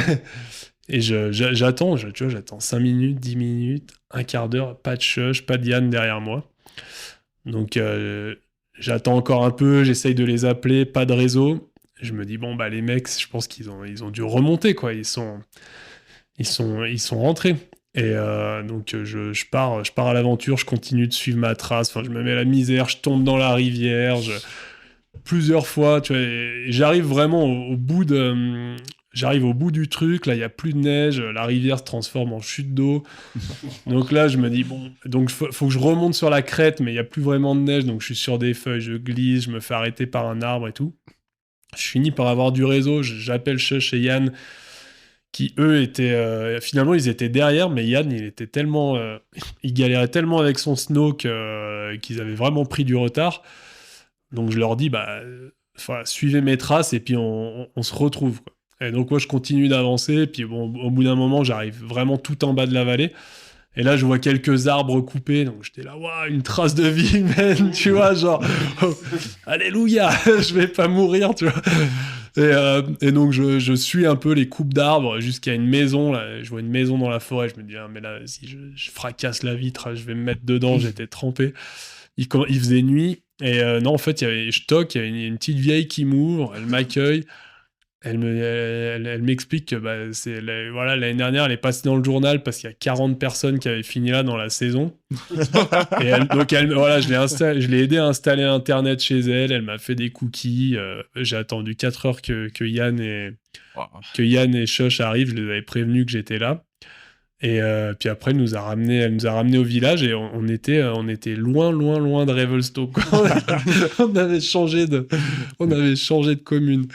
et j'attends 5 minutes, 10 minutes, un quart d'heure, pas de Chuch, pas de Yann derrière moi. Donc, J'attends encore un peu, j'essaye de les appeler, pas de réseau. Je me dis, bon, bah, les mecs, je pense qu'ils ont dû remonter, quoi. Ils sont rentrés. Et donc, je pars à l'aventure, je continue de suivre ma trace. Enfin, je me mets à la misère, je tombe dans la rivière. Plusieurs fois, tu vois, et j'arrive vraiment au bout de... J'arrive au bout du truc, là, il n'y a plus de neige, la rivière se transforme en chute d'eau. Donc là, je me dis, bon, donc faut que je remonte sur la crête, mais il n'y a plus vraiment de neige, donc je suis sur des feuilles, je glisse, je me fais arrêter par un arbre et tout. Je finis par avoir du réseau, j'appelle Chuch et Yann, qui, eux, étaient... finalement, ils étaient derrière, mais Yann, il était tellement... il galérait tellement avec son snow qu'ils avaient vraiment pris du retard. Donc je leur dis, bah, suivez mes traces et puis on se retrouve, quoi. Et donc moi je continue d'avancer, puis bon, au bout d'un moment j'arrive vraiment tout en bas de la vallée, et là je vois quelques arbres coupés, donc j'étais là, waouh, une trace de vie humaine, tu vois, genre, oh, alléluia, je vais pas mourir, tu vois. Et donc je suis un peu les coupes d'arbres jusqu'à une maison, là, je vois une maison dans la forêt, je me dis, ah, mais là, si je fracasse la vitre, je vais me mettre dedans, j'étais trempé. Il faisait nuit, et non, en fait, je toque, il y avait une petite vieille qui m'ouvre, elle m'accueille. Elle m'explique que voilà, l'année dernière, elle est passée dans le journal parce qu'il y a 40 personnes qui avaient fini là dans la saison. Et voilà, je l'ai aidé à installer Internet chez elle. Elle m'a fait des cookies. J'ai attendu 4 heures que Yann et Chuch arrivent. Je les avais prévenus que j'étais là. Et puis après, elle nous a ramenés au village, et on était loin de Revelstoke. On avait changé de commune.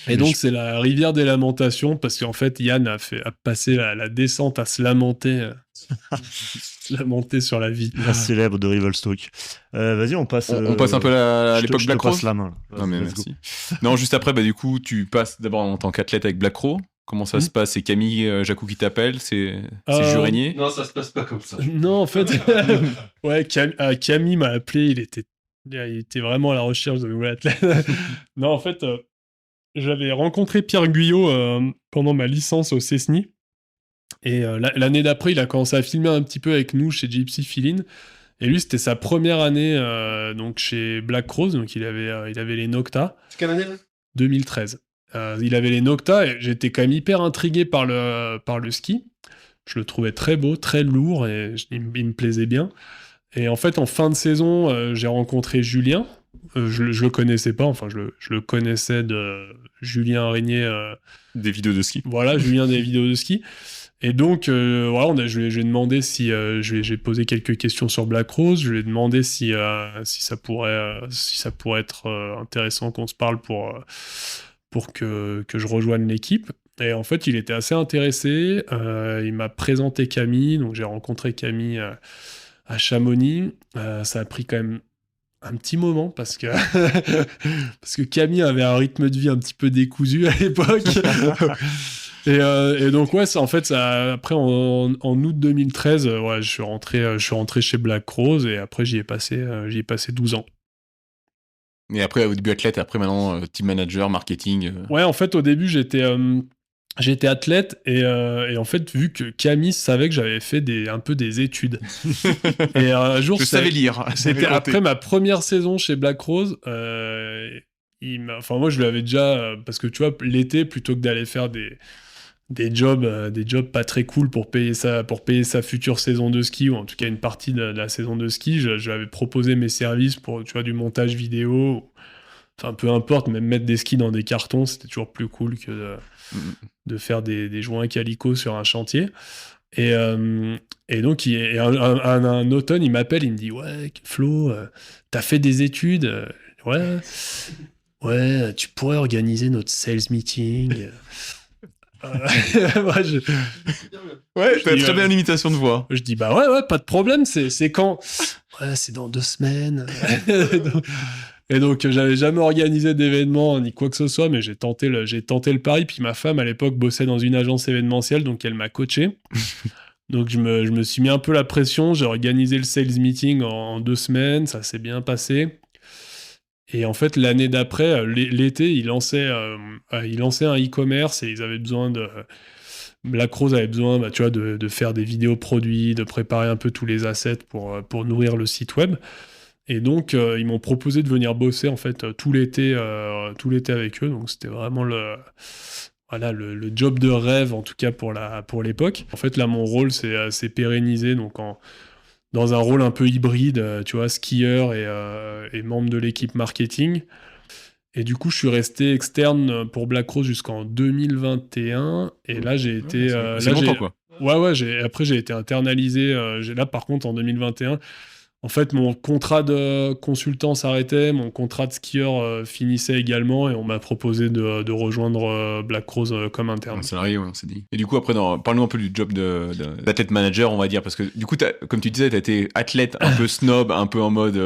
Et donc, c'est la rivière des lamentations, parce qu'en fait, Yann a passé la descente à se lamenter sur la vie. La célèbre de Revelstoke. Vas-y, on passe un peu à l'époque Black Crow. La main. Non, mais merci. Non, juste après, du coup, tu passes d'abord en tant qu'athlète avec Black Crow. Comment ça se passe? C'est Camille Jacou qui t'appelle? C'est Jurigné? Non, ça se passe pas comme ça. Non, en fait, ouais, Camille m'a appelé, il était vraiment à la recherche de nouvel athlète. Non, en fait, j'avais rencontré Pierre Guyot pendant ma licence au CESNI. Et l'année d'après, il a commencé à filmer un petit peu avec nous chez Gypsy Feeling. Et lui, c'était sa première année donc chez Black Crows, donc il avait les Nocta. C'est quelle année là? 2013. Il avait les Nocta, et j'étais quand même hyper intrigué par le ski. Je le trouvais très beau, très lourd, et il me plaisait bien. Et en fait, en fin de saison, j'ai rencontré Julien. Je le connaissais pas, enfin, je le connaissais de Julien Régnier. Des vidéos de ski. Voilà, Julien des vidéos de ski. Et donc, voilà, je lui ai demandé si... j'ai posé quelques questions sur Black Rose. Je lui ai demandé si ça pourrait être intéressant qu'on se parle pour que je rejoigne l'équipe. Et en fait, il était assez intéressé. Il m'a présenté Camille. Donc, j'ai rencontré Camille à Chamonix. Ça a pris quand même un petit moment parce que Camille avait un rythme de vie un petit peu décousu à l'époque. Et donc, ouais, après, en août 2013, ouais, je suis rentré chez Black Rose, et après, j'y ai passé 12 ans. Et après, au début athlète, et après maintenant team manager, marketing. Ouais, en fait, au début, j'étais athlète, et en fait, vu que Camille savait que j'avais fait un peu des études. Et un jour, je savais lire. C'était après ma première saison chez Black Rose. Moi, je lui avais déjà, parce que tu vois, l'été, plutôt que d'aller faire des jobs pas très cool pour payer sa future saison de ski, ou en tout cas une partie de la saison de ski, je lui avais proposé mes services pour, tu vois, du montage vidéo, enfin peu importe, même mettre des skis dans des cartons, c'était toujours plus cool que de faire des joints calico sur un chantier. Et donc un automne, il m'appelle, il me dit, ouais, Flo, t'as fait des études? Ouais, tu pourrais organiser notre sales meeting. Ouais, t'as très bien l'imitation de voix. Je dis, bah ouais, pas de problème, c'est quand? Ouais, c'est dans 2 semaines. Et donc, j'avais jamais organisé d'événement ni quoi que ce soit, mais j'ai tenté le pari. Puis ma femme, à l'époque, bossait dans une agence événementielle, donc elle m'a coaché. Donc, je me suis mis un peu la pression. J'ai organisé le sales meeting en 2 semaines. Ça s'est bien passé. Et en fait, l'année d'après, l'été, ils lançaient un e-commerce, et ils avaient besoin Black Rose avait besoin, tu vois, de faire des vidéos produits, de préparer un peu tous les assets pour nourrir le site web. Et donc, ils m'ont proposé de venir bosser en fait tout l'été avec eux. Donc, c'était vraiment le job de rêve, en tout cas pour l'époque. En fait, là, mon rôle s'est pérennisé donc dans un rôle un peu hybride, tu vois, skieur et membre de l'équipe marketing. Et du coup, je suis resté externe pour Black Rose jusqu'en 2021. Et là, j'ai été... c'est longtemps, quoi. Ouais, après, j'ai été internalisé. Là, par contre, en 2021... En fait, mon contrat de consultant s'arrêtait, mon contrat de skieur finissait également, et on m'a proposé de rejoindre Black Rose comme interne. Un salarié, ouais, on s'est dit. Et du coup, après, parle-nous un peu du job d'athlète manager, on va dire, parce que du coup, comme tu disais, t'as été athlète un peu snob, un peu en mode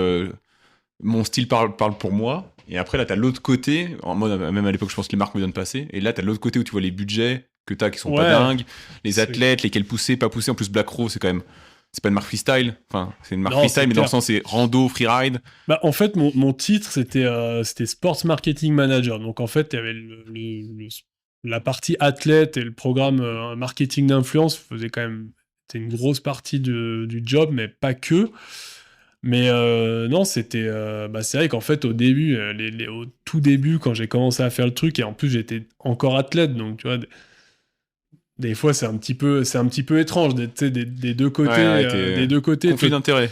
mon style parle pour moi. Et après, là, t'as l'autre côté, en mode, même à l'époque, je pense que les marques me donnent passer. Et là, t'as l'autre côté où tu vois les budgets que t'as qui sont pas dingues, les athlètes, lesquels pousser, pas pousser. En plus, Black Rose, c'est quand même. C'est pas une marque freestyle, enfin, c'est une marque freestyle, mais dans le sens, c'est rando, freeride. Bah, en fait, mon titre, c'était Sports Marketing Manager. Donc, en fait, il y avait la partie athlète et le programme marketing d'influence faisait quand même. C'était une grosse partie du job, mais pas que. Mais non, c'était. C'est vrai qu'en fait, au début, au tout début, quand j'ai commencé à faire le truc, et en plus, j'étais encore athlète, donc tu vois. Des fois, c'est un petit peu étrange des deux côtés. Des deux côtés. Conflit d'intérêt.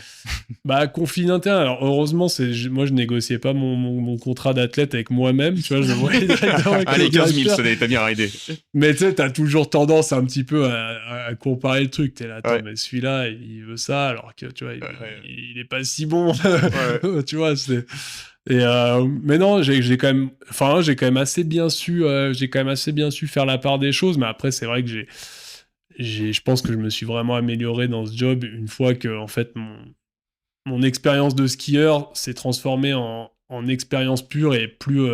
Conflit d'intérêt. Alors, heureusement, moi, je négociais pas mon contrat d'athlète avec moi-même. Tu vois, je voyais directement avec allez, 15 000, t'as bien raidé. Mais tu sais, t'as toujours tendance un petit peu à comparer le truc. T'es là, attends, mais celui-là, il veut ça, alors que, tu vois, il est pas si bon. Tu vois, c'est... mais non, j'ai quand même assez bien su faire la part des choses, mais après c'est vrai que je pense que je me suis vraiment amélioré dans ce job une fois que en fait mon expérience de skieur s'est transformée en expérience pure et plus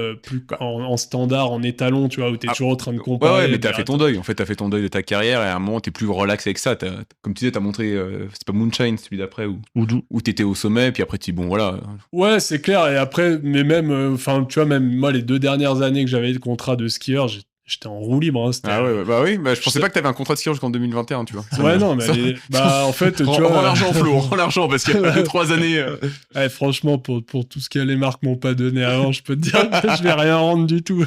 en standard, en étalon, tu vois, où t'es toujours en train de comparer. Ouais, mais t'as fait ton deuil, en fait, t'as fait ton deuil de ta carrière, et à un moment, t'es plus relax avec ça. Comme tu disais, t'as montré, c'est pas Moonshine, celui d'après, où t'étais au sommet, puis après, tu dis, bon, voilà. Ouais, c'est clair, et après, mais même, tu vois, même moi, les 2 dernières années que j'avais de contrat de skieur, j'étais en roue libre. Hein, je pensais pas que t'avais un contrat de skieur jusqu'en 2021, tu vois. Ouais, non, mais en fait, tu vois... Rends l'argent, Flo, rends l'argent, parce qu'il y a 2-3 années... Ouais, franchement, pour tout ce que les marques m'ont pas donné avant, je peux te dire que je vais rien rendre du tout.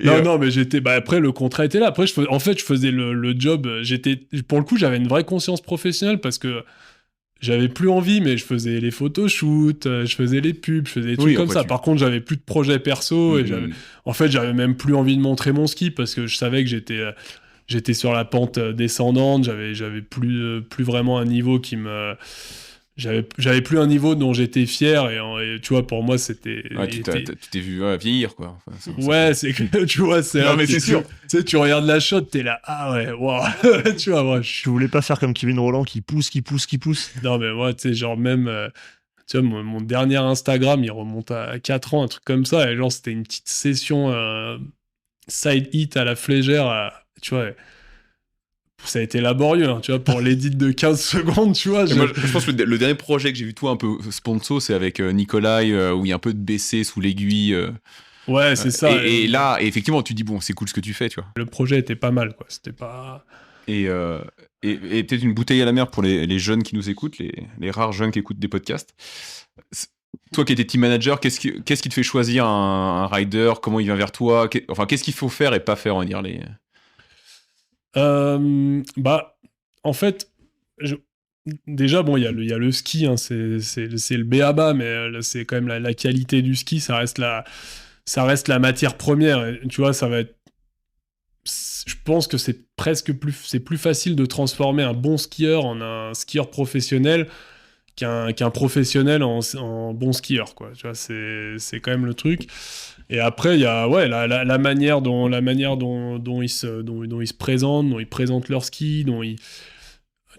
Non, mais j'étais... après, le contrat était là. Après, je faisais le job... Pour le coup, j'avais une vraie conscience professionnelle, parce que j'avais plus envie, mais je faisais les photoshoots, je faisais les pubs, je faisais des trucs comme ça. Par contre, j'avais plus de projet perso, et j'avais même plus envie de montrer mon ski, parce que je savais que j'étais sur la pente descendante, j'avais plus vraiment un niveau qui me... J'avais plus un niveau dont j'étais fier, et tu vois, pour moi, c'était... Ouais, tu t'es vu vieillir, quoi. C'est que, tu vois, c'est... Non, mais c'est sûr. Tu sais, tu regardes la shot, t'es là, ah ouais, waouh. Tu vois, moi, je voulais pas faire comme Kevin Roland qui pousse. Non, mais moi, tu sais, genre même... tu vois, mon dernier Instagram, il remonte à 4 ans, un truc comme ça, et genre, c'était une petite session side hit à la flégère, tu vois... Ça a été laborieux, hein, tu vois, pour l'édit de 15 secondes, tu vois. Moi, je pense que le dernier projet que j'ai vu, toi, un peu sponsor, c'est avec Nikolai, où il y a un peu de BC sous l'aiguille. Ouais, c'est ça. Et là, effectivement, tu dis, bon, c'est cool ce que tu fais, tu vois. Le projet était pas mal, quoi. C'était pas... Et peut-être une bouteille à la mer pour les jeunes qui nous écoutent, les rares jeunes qui écoutent des podcasts. Toi qui étais team manager, qu'est-ce qui te fait choisir un rider? Comment il vient vers toi? Qu'est-ce qu'il faut faire et pas faire, on va dire, en fait, déjà, bon, il y a le ski, hein, c'est le b.a.-ba, mais c'est quand même la qualité du ski, ça reste la matière première, et, tu vois, ça va être... Je pense que c'est plus facile de transformer un bon skieur en un skieur professionnel qu'un professionnel en bon skieur, quoi. Tu vois, c'est quand même le truc. Et après, il y a la manière dont ils se présentent, dont ils présentent leur ski,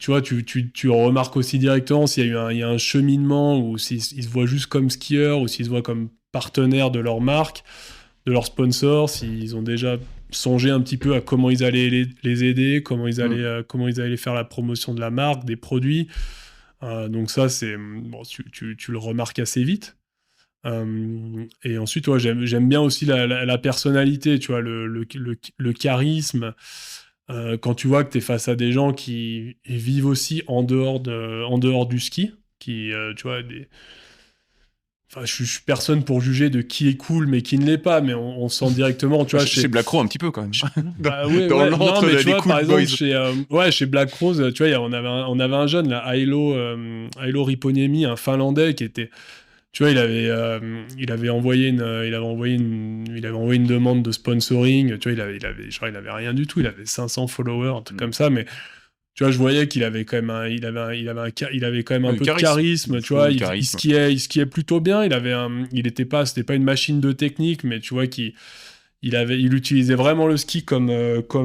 tu vois, tu remarques aussi directement s'il y a un cheminement, ou s'ils se voient juste comme skieurs, ou s'ils se voient comme partenaires de leur marque, de leur sponsor, s'ils ont déjà songé un petit peu à comment ils allaient les aider, comment ils allaient faire la promotion de la marque, des produits. Donc ça, c'est bon, tu le remarques assez vite. Et ensuite, ouais, j'aime bien aussi la personnalité, tu vois, le charisme. Quand tu vois que tu es face à des gens qui vivent aussi en dehors du ski, tu vois, Enfin, je suis personne pour juger de qui est cool mais qui ne l'est pas, mais on sent directement, tu vois. Chez Black Rose un petit peu quand même. Dans l'antre des cool par exemple, chez Black Rose, tu vois, on avait un jeune là, Ailo Riponiemi, un Finlandais qui était, tu vois, il avait envoyé une demande de sponsoring, tu vois, il avait rien du tout, il avait 500 followers, un truc comme ça, mais tu vois, je voyais qu'il avait quand même un peu de charisme, tu vois, il skiait plutôt bien, c'était pas une machine de technique, mais tu vois il utilisait vraiment le ski comme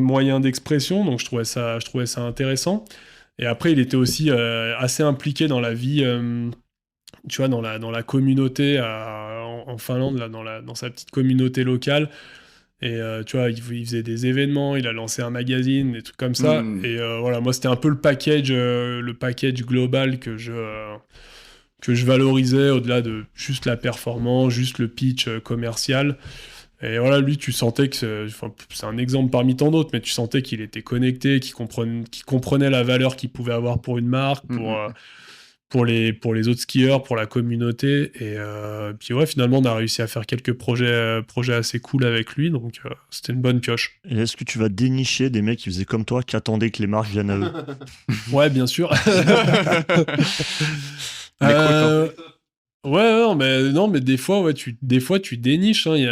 moyen d'expression, donc je trouvais ça intéressant. Et après, il était aussi assez impliqué dans la vie, tu vois, dans la communauté en Finlande, là, dans sa petite communauté locale. Et tu vois, il faisait des événements, il a lancé un magazine, des trucs comme ça. Et voilà, moi, c'était un peu le package global que je valorisais au-delà de juste la performance, juste le pitch commercial. Et voilà, lui, tu sentais que c'est un exemple parmi tant d'autres, mais tu sentais qu'il était connecté, qu'il comprenait la valeur qu'il pouvait avoir pour une marque, pour les autres skieurs, pour la communauté. Et puis ouais, finalement, on a réussi à faire quelques projets assez cool avec lui, donc c'était une bonne pioche. Et est-ce que tu vas dénicher des mecs qui faisaient comme toi, qui attendaient que les marques viennent à eux? Ouais, bien sûr. Mais des fois, ouais, tu déniches. Hein. Il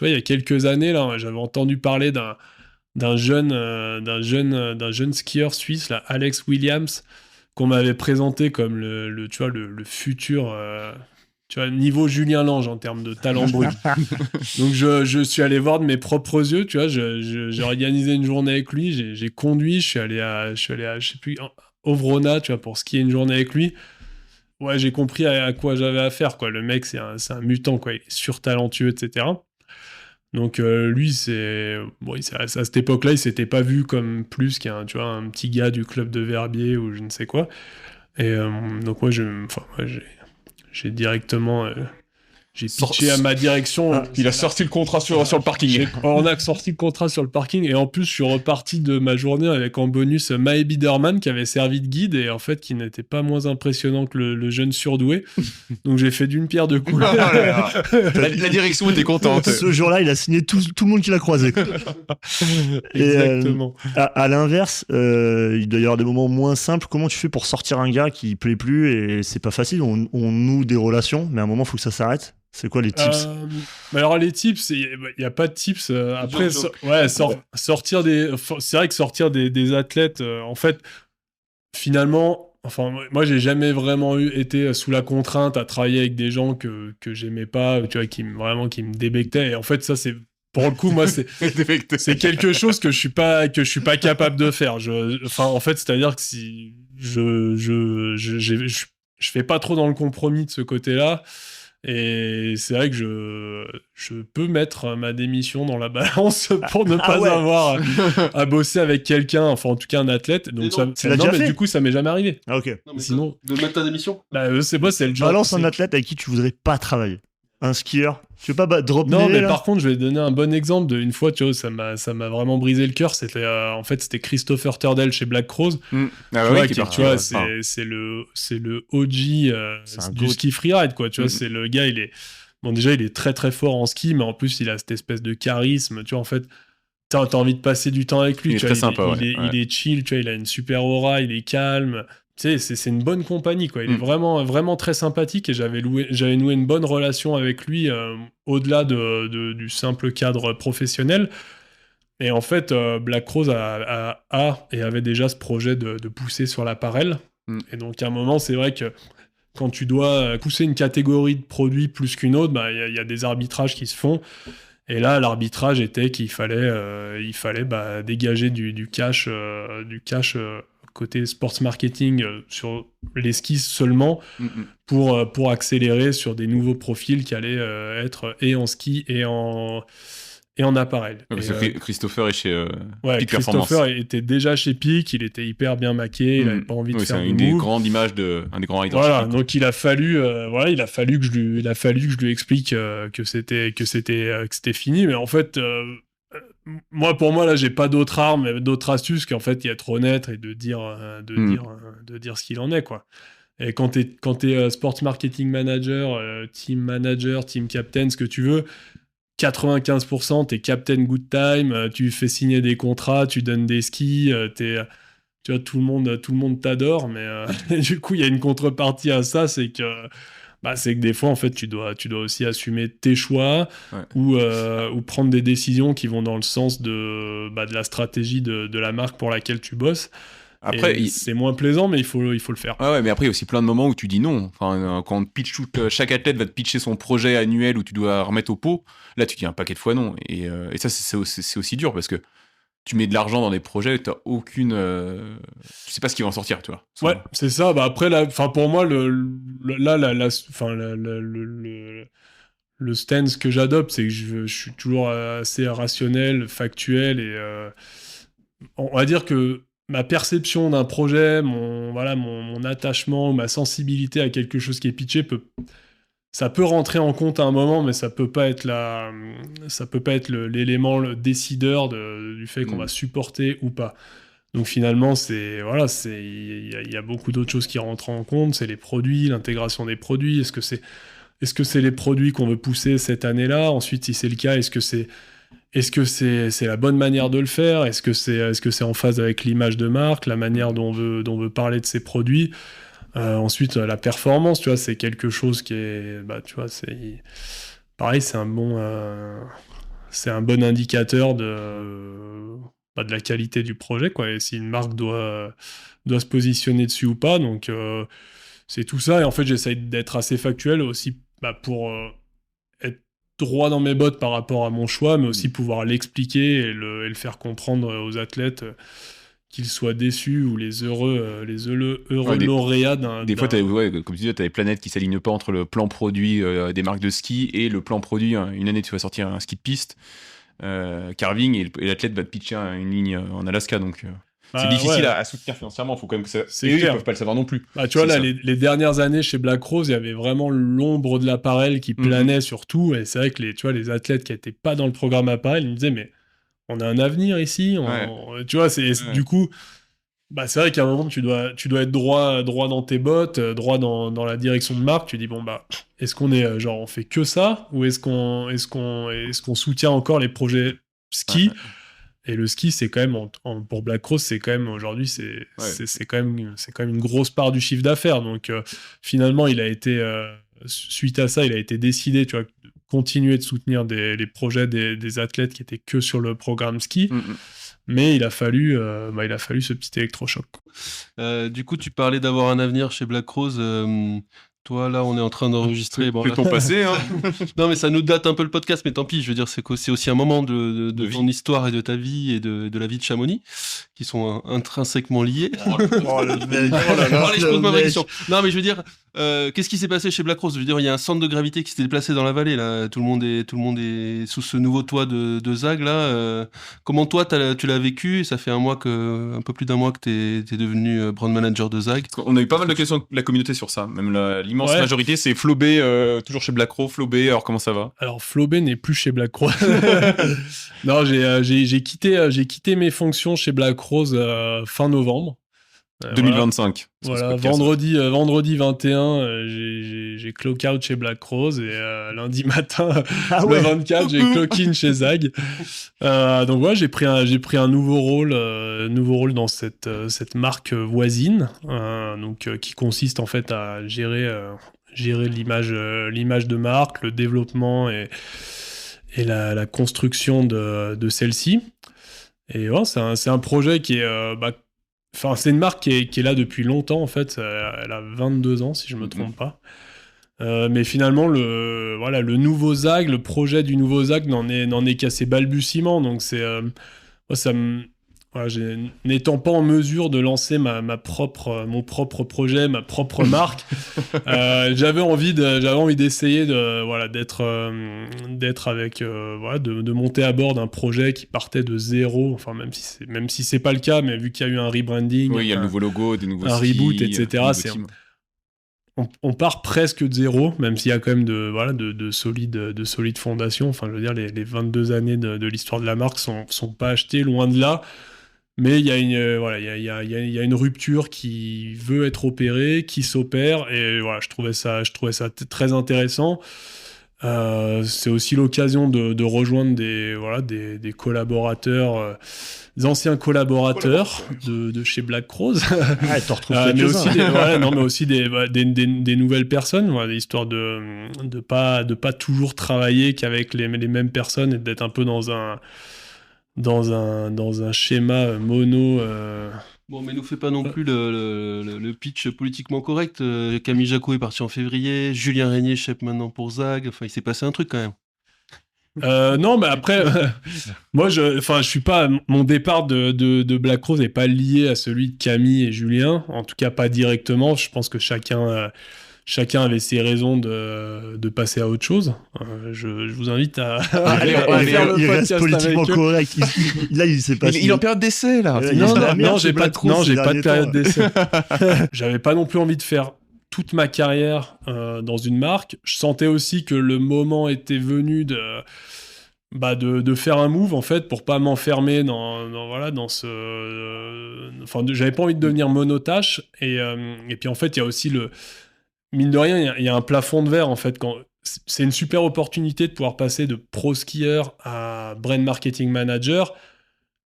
y a quelques années, là, j'avais entendu parler d'un jeune skieur suisse, là, Alex Williams, qu'on m'avait présenté comme le futur, tu vois, niveau Julien Lange en termes de talent brut. Donc je suis allé voir de mes propres yeux, tu vois, j'ai organisé une journée avec lui, j'ai conduit, je suis allé à je sais plus, Ovrona, tu vois, pour skier une journée avec lui. Ouais, j'ai compris à quoi j'avais affaire, quoi. Le mec, c'est un mutant, quoi. Il est surtalentueux, etc. Donc lui, à cette époque-là, il s'était pas vu comme plus qu'un petit gars du club de Verbier ou je ne sais quoi. Et donc moi, j'ai directement j'ai pitché à ma direction. Il a sorti le contrat sur le parking. On a sorti le contrat sur le parking et en plus, je suis reparti de ma journée avec en bonus Mae Biderman qui avait servi de guide et en fait qui n'était pas moins impressionnant que le jeune surdoué. Donc j'ai fait d'une pierre deux coups. La direction était contente. Ce jour-là, il a signé tout le monde qu'il a croisé. Exactement. À l'inverse, il doit y avoir des moments moins simples. Comment tu fais pour sortir un gars qui plaît plus? Et c'est pas facile. On noue des relations, mais à un moment, il faut que ça s'arrête. C'est quoi les tips? Alors les tips, il n'y a pas de tips. Après, sortir des... C'est vrai que sortir des athlètes, en fait, finalement... Enfin, moi, j'ai jamais vraiment été sous la contrainte à travailler avec des gens que j'aimais pas, tu vois, qui me débectaient. Et en fait, ça, c'est... Pour le coup, moi, c'est quelque chose que je suis pas capable de faire. En fait, c'est-à-dire que si je fais pas trop dans le compromis de ce côté-là. Et c'est vrai que je peux mettre ma démission dans la balance pour ne pas avoir à bosser avec quelqu'un, enfin en tout cas un athlète. Donc du coup ça m'est jamais arrivé. Ah ok. Non, sinon de mettre ta démission. C'est le genre. Balance un athlète avec qui tu voudrais pas travailler. Un skieur. Tu veux pas drop Non, mais là par contre, je vais donner un bon exemple d'une fois, tu vois, ça m'a vraiment brisé le cœur. C'était Christopher Turdell chez Black Rose. Tu vois, c'est le OG du ski freeride, quoi. Tu vois, c'est le gars, il est très très fort en ski, mais en plus, il a cette espèce de charisme. Tu vois, en fait, t'as envie de passer du temps avec lui. Il est très sympa. Il est chill, tu vois, il a une super aura, il est calme. Tu sais, c'est une bonne compagnie, quoi. Il est vraiment, vraiment très sympathique et j'avais noué une bonne relation avec lui au-delà du simple cadre professionnel. Et en fait, Black Rose avait déjà ce projet de pousser sur l'appareil. Et donc, à un moment, c'est vrai que quand tu dois pousser une catégorie de produits plus qu'une autre, y a des arbitrages qui se font. Et là, l'arbitrage était qu'il fallait dégager du cash côté sports marketing sur les skis seulement pour accélérer sur des nouveaux profils qui allaient être et en ski et en appareil. Parce que Christopher est chez Peak Christopher Performance. était déjà chez Peak, il était hyper bien maqué, il n'avait pas envie de faire c'est une des grandes images un des grands riders. Voilà, donc il a fallu que je lui explique que c'était fini, mais en fait pour moi là j'ai pas d'autre arme, d'autre astuce qu'en fait y être honnête et de dire ce qu'il en est, quoi. Et quand t'es sport marketing manager, team captain, ce que tu veux, 95%, t'es captain good time, tu fais signer des contrats, tu donnes des skis, tu vois, tout le monde t'adore, mais du coup, il y a une contrepartie à ça, c'est que des fois, en fait, tu dois aussi assumer tes choix ou prendre des décisions qui vont dans le sens de la stratégie de la marque pour laquelle tu bosses. Après, c'est moins plaisant, mais il faut le faire. Ouais, mais après, il y a aussi plein de moments où tu dis non. Enfin, quand chaque athlète va te pitcher son projet annuel où tu dois remettre au pot, là, tu dis un paquet de fois non. Et ça, c'est aussi dur parce que tu mets de l'argent dans des projets, tu sais pas ce qui va en sortir, tu vois. Ouais, c'est ça. Après, pour moi, le stance que j'adopte, c'est que je suis toujours assez rationnel, factuel, et on va dire que ma perception d'un projet, mon attachement, ma sensibilité à quelque chose qui est pitché ça peut rentrer en compte à un moment, mais ça peut pas être l'élément décideur du fait qu'on va supporter ou pas. Donc finalement, il y a beaucoup d'autres choses qui rentrent en compte. C'est les produits, l'intégration des produits. Est-ce que c'est les produits qu'on veut pousser cette année-là? Ensuite, si c'est le cas, est-ce que c'est la bonne manière de le faire? Est-ce que c'est en phase avec l'image de marque, la manière dont on veut parler de ces produits? Ensuite, la performance, tu vois, c'est quelque chose qui est, tu vois, pareil, c'est un bon indicateur de la qualité du projet, quoi. Et si une marque doit se positionner dessus ou pas, donc c'est tout ça. Et en fait, j'essaye d'être assez factuel aussi, pour être droit dans mes bottes par rapport à mon choix, mais aussi pouvoir l'expliquer et le faire comprendre aux athlètes. Qu'ils soient déçus ou les heureux lauréats d'un... Des fois, comme tu disais, tu as des planètes qui ne s'alignent pas entre le plan produit des marques de ski et le plan produit. Une année, tu vas sortir un ski de piste, carving, et l'athlète va te pitcher une ligne en Alaska. Donc, c'est difficile à soutenir financièrement. Il faut quand même que ça... Et eux, ils ne peuvent pas le savoir non plus. Tu vois, là, les dernières années chez Black Rose, il y avait vraiment l'ombre de l'appareil qui planait sur tout. Et c'est vrai que les athlètes qui n'étaient pas dans le programme appareil, ils me disaient, mais... on a un avenir ici, tu vois, du coup, c'est vrai qu'à un moment, tu dois être droit dans tes bottes, droit dans la direction de marque. Tu dis, est-ce qu'on est, on fait que ça, ou est-ce qu'on soutient encore les projets ski? Et le ski, c'est quand même, pour Black Rose, c'est quand même, aujourd'hui, c'est quand même une grosse part du chiffre d'affaires. Donc, finalement, suite à ça, il a été décidé, tu vois, continuer de soutenir les projets des athlètes qui étaient que sur le programme ski, mais il a fallu ce petit électrochoc. Du coup, tu parlais d'avoir un avenir chez Black Rose. Toi, là, on est en train d'enregistrer. Le temps passé, hein. Non, mais ça nous date un peu le podcast, mais tant pis. Je veux dire, c'est aussi un moment de ton histoire et de ta vie et de la vie de Chamonix qui sont intrinsèquement liés. Allez, je pose ma vraie question. Non, mais je veux dire, qu'est-ce qui s'est passé chez Black Rose? Je veux dire, il y a un centre de gravité qui s'est déplacé dans la vallée. Là, tout le monde est sous ce nouveau toit de Zag. Là, comment toi, tu l'as vécu? Ça fait un peu plus d'un mois que t'es devenu brand manager de Zag. On a eu pas mal de questions de la communauté sur ça. Même l'immense majorité, c'est Flobé, toujours chez Black Rose. Flobé, alors comment ça va? Alors Flobé n'est plus chez Black Rose. Non, j'ai quitté mes fonctions chez Black Rose fin novembre. 2025. Voilà, vendredi 21, j'ai clock out chez Black Rose, et lundi matin, le 24, j'ai clock in chez Zag. Donc j'ai pris un nouveau rôle dans cette marque voisine, qui consiste en fait à gérer l'image de marque, le développement et la construction de celle-ci. Et c'est un projet qui est c'est une marque qui est là depuis longtemps, en fait. Elle a 22 ans, si je me trompe pas. Mais finalement, le nouveau Zag, le projet du nouveau Zag n'en est qu'à ses balbutiements. Donc n'étant pas en mesure de lancer mon propre projet, ma propre marque, j'avais envie d'essayer d'être avec, de monter à bord d'un projet qui partait de zéro. Enfin, même si c'est pas le cas, mais vu qu'il y a eu un rebranding, il y a le nouveau logo, des nouveaux reboot, etc. On part presque de zéro, même s'il y a quand même de solides fondations. Enfin, je veux dire, les 22 années de l'histoire de la marque sont pas achetées, loin de là. Mais il y a une rupture qui veut être opérée, qui s'opère, et voilà, je trouvais ça très intéressant. C'est aussi l'occasion de rejoindre des collaborateurs, des anciens collaborateurs de chez Black Crowes. Ah, t'en retrouves mais aussi quelques-uns. mais aussi des nouvelles personnes, voilà, histoire de pas toujours travailler qu'avec les mêmes personnes et d'être un peu dans un schéma mono. Bon, mais nous fais pas non plus le pitch politiquement correct. Camille Jacot est parti en février, Julien Régnier chef maintenant pour Zag. Enfin, il s'est passé un truc quand même. Non, mais après, moi, je suis pas. Mon départ de Black Crowes n'est pas lié à celui de Camille et Julien. En tout cas, pas directement. Je pense que chacun avait ses raisons de passer à autre chose. Je vous invite à aller faire le il podcast reste politiquement avec eux. correct. Là, il s'est passé. Il est en période d'essai, là. Non, j'ai pas de période d'essai. J'avais pas non plus envie de faire toute ma carrière dans une marque. Je sentais aussi que le moment était venu de faire un move, en fait, pour pas m'enfermer dans ce... j'avais pas envie de devenir monotâche. Et puis, en fait, il y a aussi mine de rien, il y a un plafond de verre, en fait. C'est une super opportunité de pouvoir passer de pro skieur à brand marketing manager,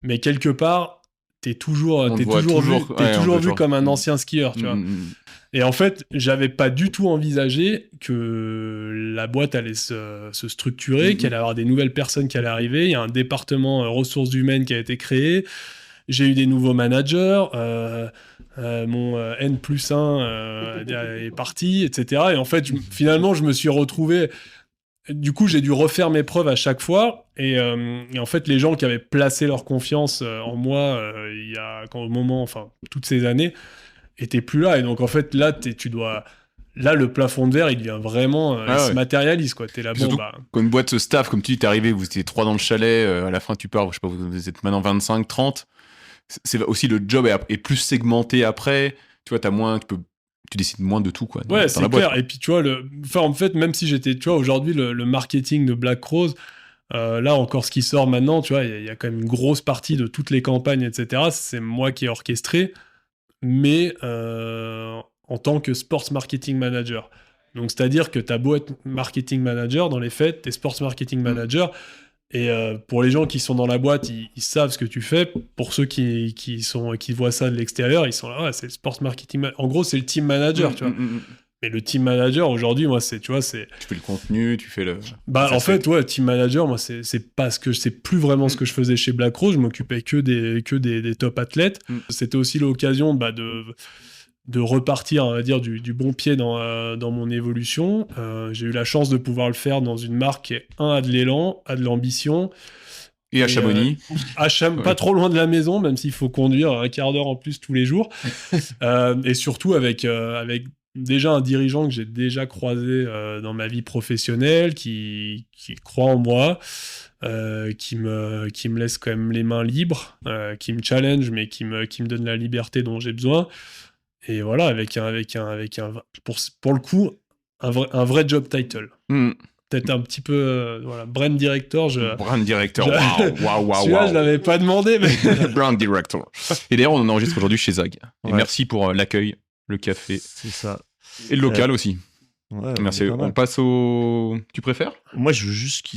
mais quelque part, t'es toujours vu comme un ancien skieur, tu vois. Et en fait, j'avais pas du tout envisagé que la boîte allait se structurer, qu'il allait y avoir des nouvelles personnes qui allaient arriver. Il y a un département ressources humaines qui a été créé. J'ai eu des nouveaux managers. Mon N+1 est parti, etc. Et en fait, finalement, je me suis retrouvé... Du coup, j'ai dû refaire mes preuves à chaque fois. Et en fait, les gens qui avaient placé leur confiance en moi toutes ces années, étaient plus là. Et donc, en fait, là, Là, le plafond de verre, il devient vraiment... il se matérialise, quoi. T'es là, Quand une boîte se staff, comme tu dis, t'es arrivé, vous étiez 3 dans le chalet, à la fin, tu pars, je sais pas, vous êtes maintenant 25, 30. C'est aussi le job est plus segmenté après. Tu vois, tu décides moins de tout, quoi. Ouais, c'est clair. Et puis, tu vois, en fait, même si j'étais... Tu vois, aujourd'hui, le marketing de Black Crowes, là, encore ce qui sort maintenant, tu vois, il y a quand même une grosse partie de toutes les campagnes, etc. C'est moi qui ai orchestré, mais en tant que sports marketing manager. Donc, c'est-à-dire que t'as beau être marketing manager, dans les faits, t'es sports marketing manager. Et pour les gens qui sont dans la boîte, ils savent ce que tu fais. Pour ceux qui voient ça de l'extérieur, ils sont là, c'est le sports marketing. En gros, c'est le team manager, tu vois. Mais le team manager, aujourd'hui, moi, c'est... Tu fais le contenu, tu fais le... en fait, ouais, team manager, moi, c'est plus vraiment ce que je faisais chez Black Crowes. Je m'occupais que des top athlètes. C'était aussi l'occasion de repartir, on va dire, du bon pied dans mon évolution. J'ai eu la chance de pouvoir le faire dans une marque qui a de l'élan, a de l'ambition. Et à Chamonix. Pas trop loin de la maison, même s'il faut conduire un quart d'heure en plus tous les jours. Et surtout avec déjà un dirigeant que j'ai déjà croisé dans ma vie professionnelle, qui croit en moi, qui me laisse quand même les mains libres, qui me challenge, mais qui me donne la liberté dont j'ai besoin. Et voilà, avec un pour le coup, un vrai job title. Peut-être un petit peu, brand director. Brand director, waouh. Celui-là, je l'avais pas demandé, mais... Brand director. Et d'ailleurs, on enregistre aujourd'hui chez Zag. Et merci pour l'accueil, le café. C'est ça. Et le local aussi. Ouais, merci. On passe au... Tu préfères ? Moi, je veux juste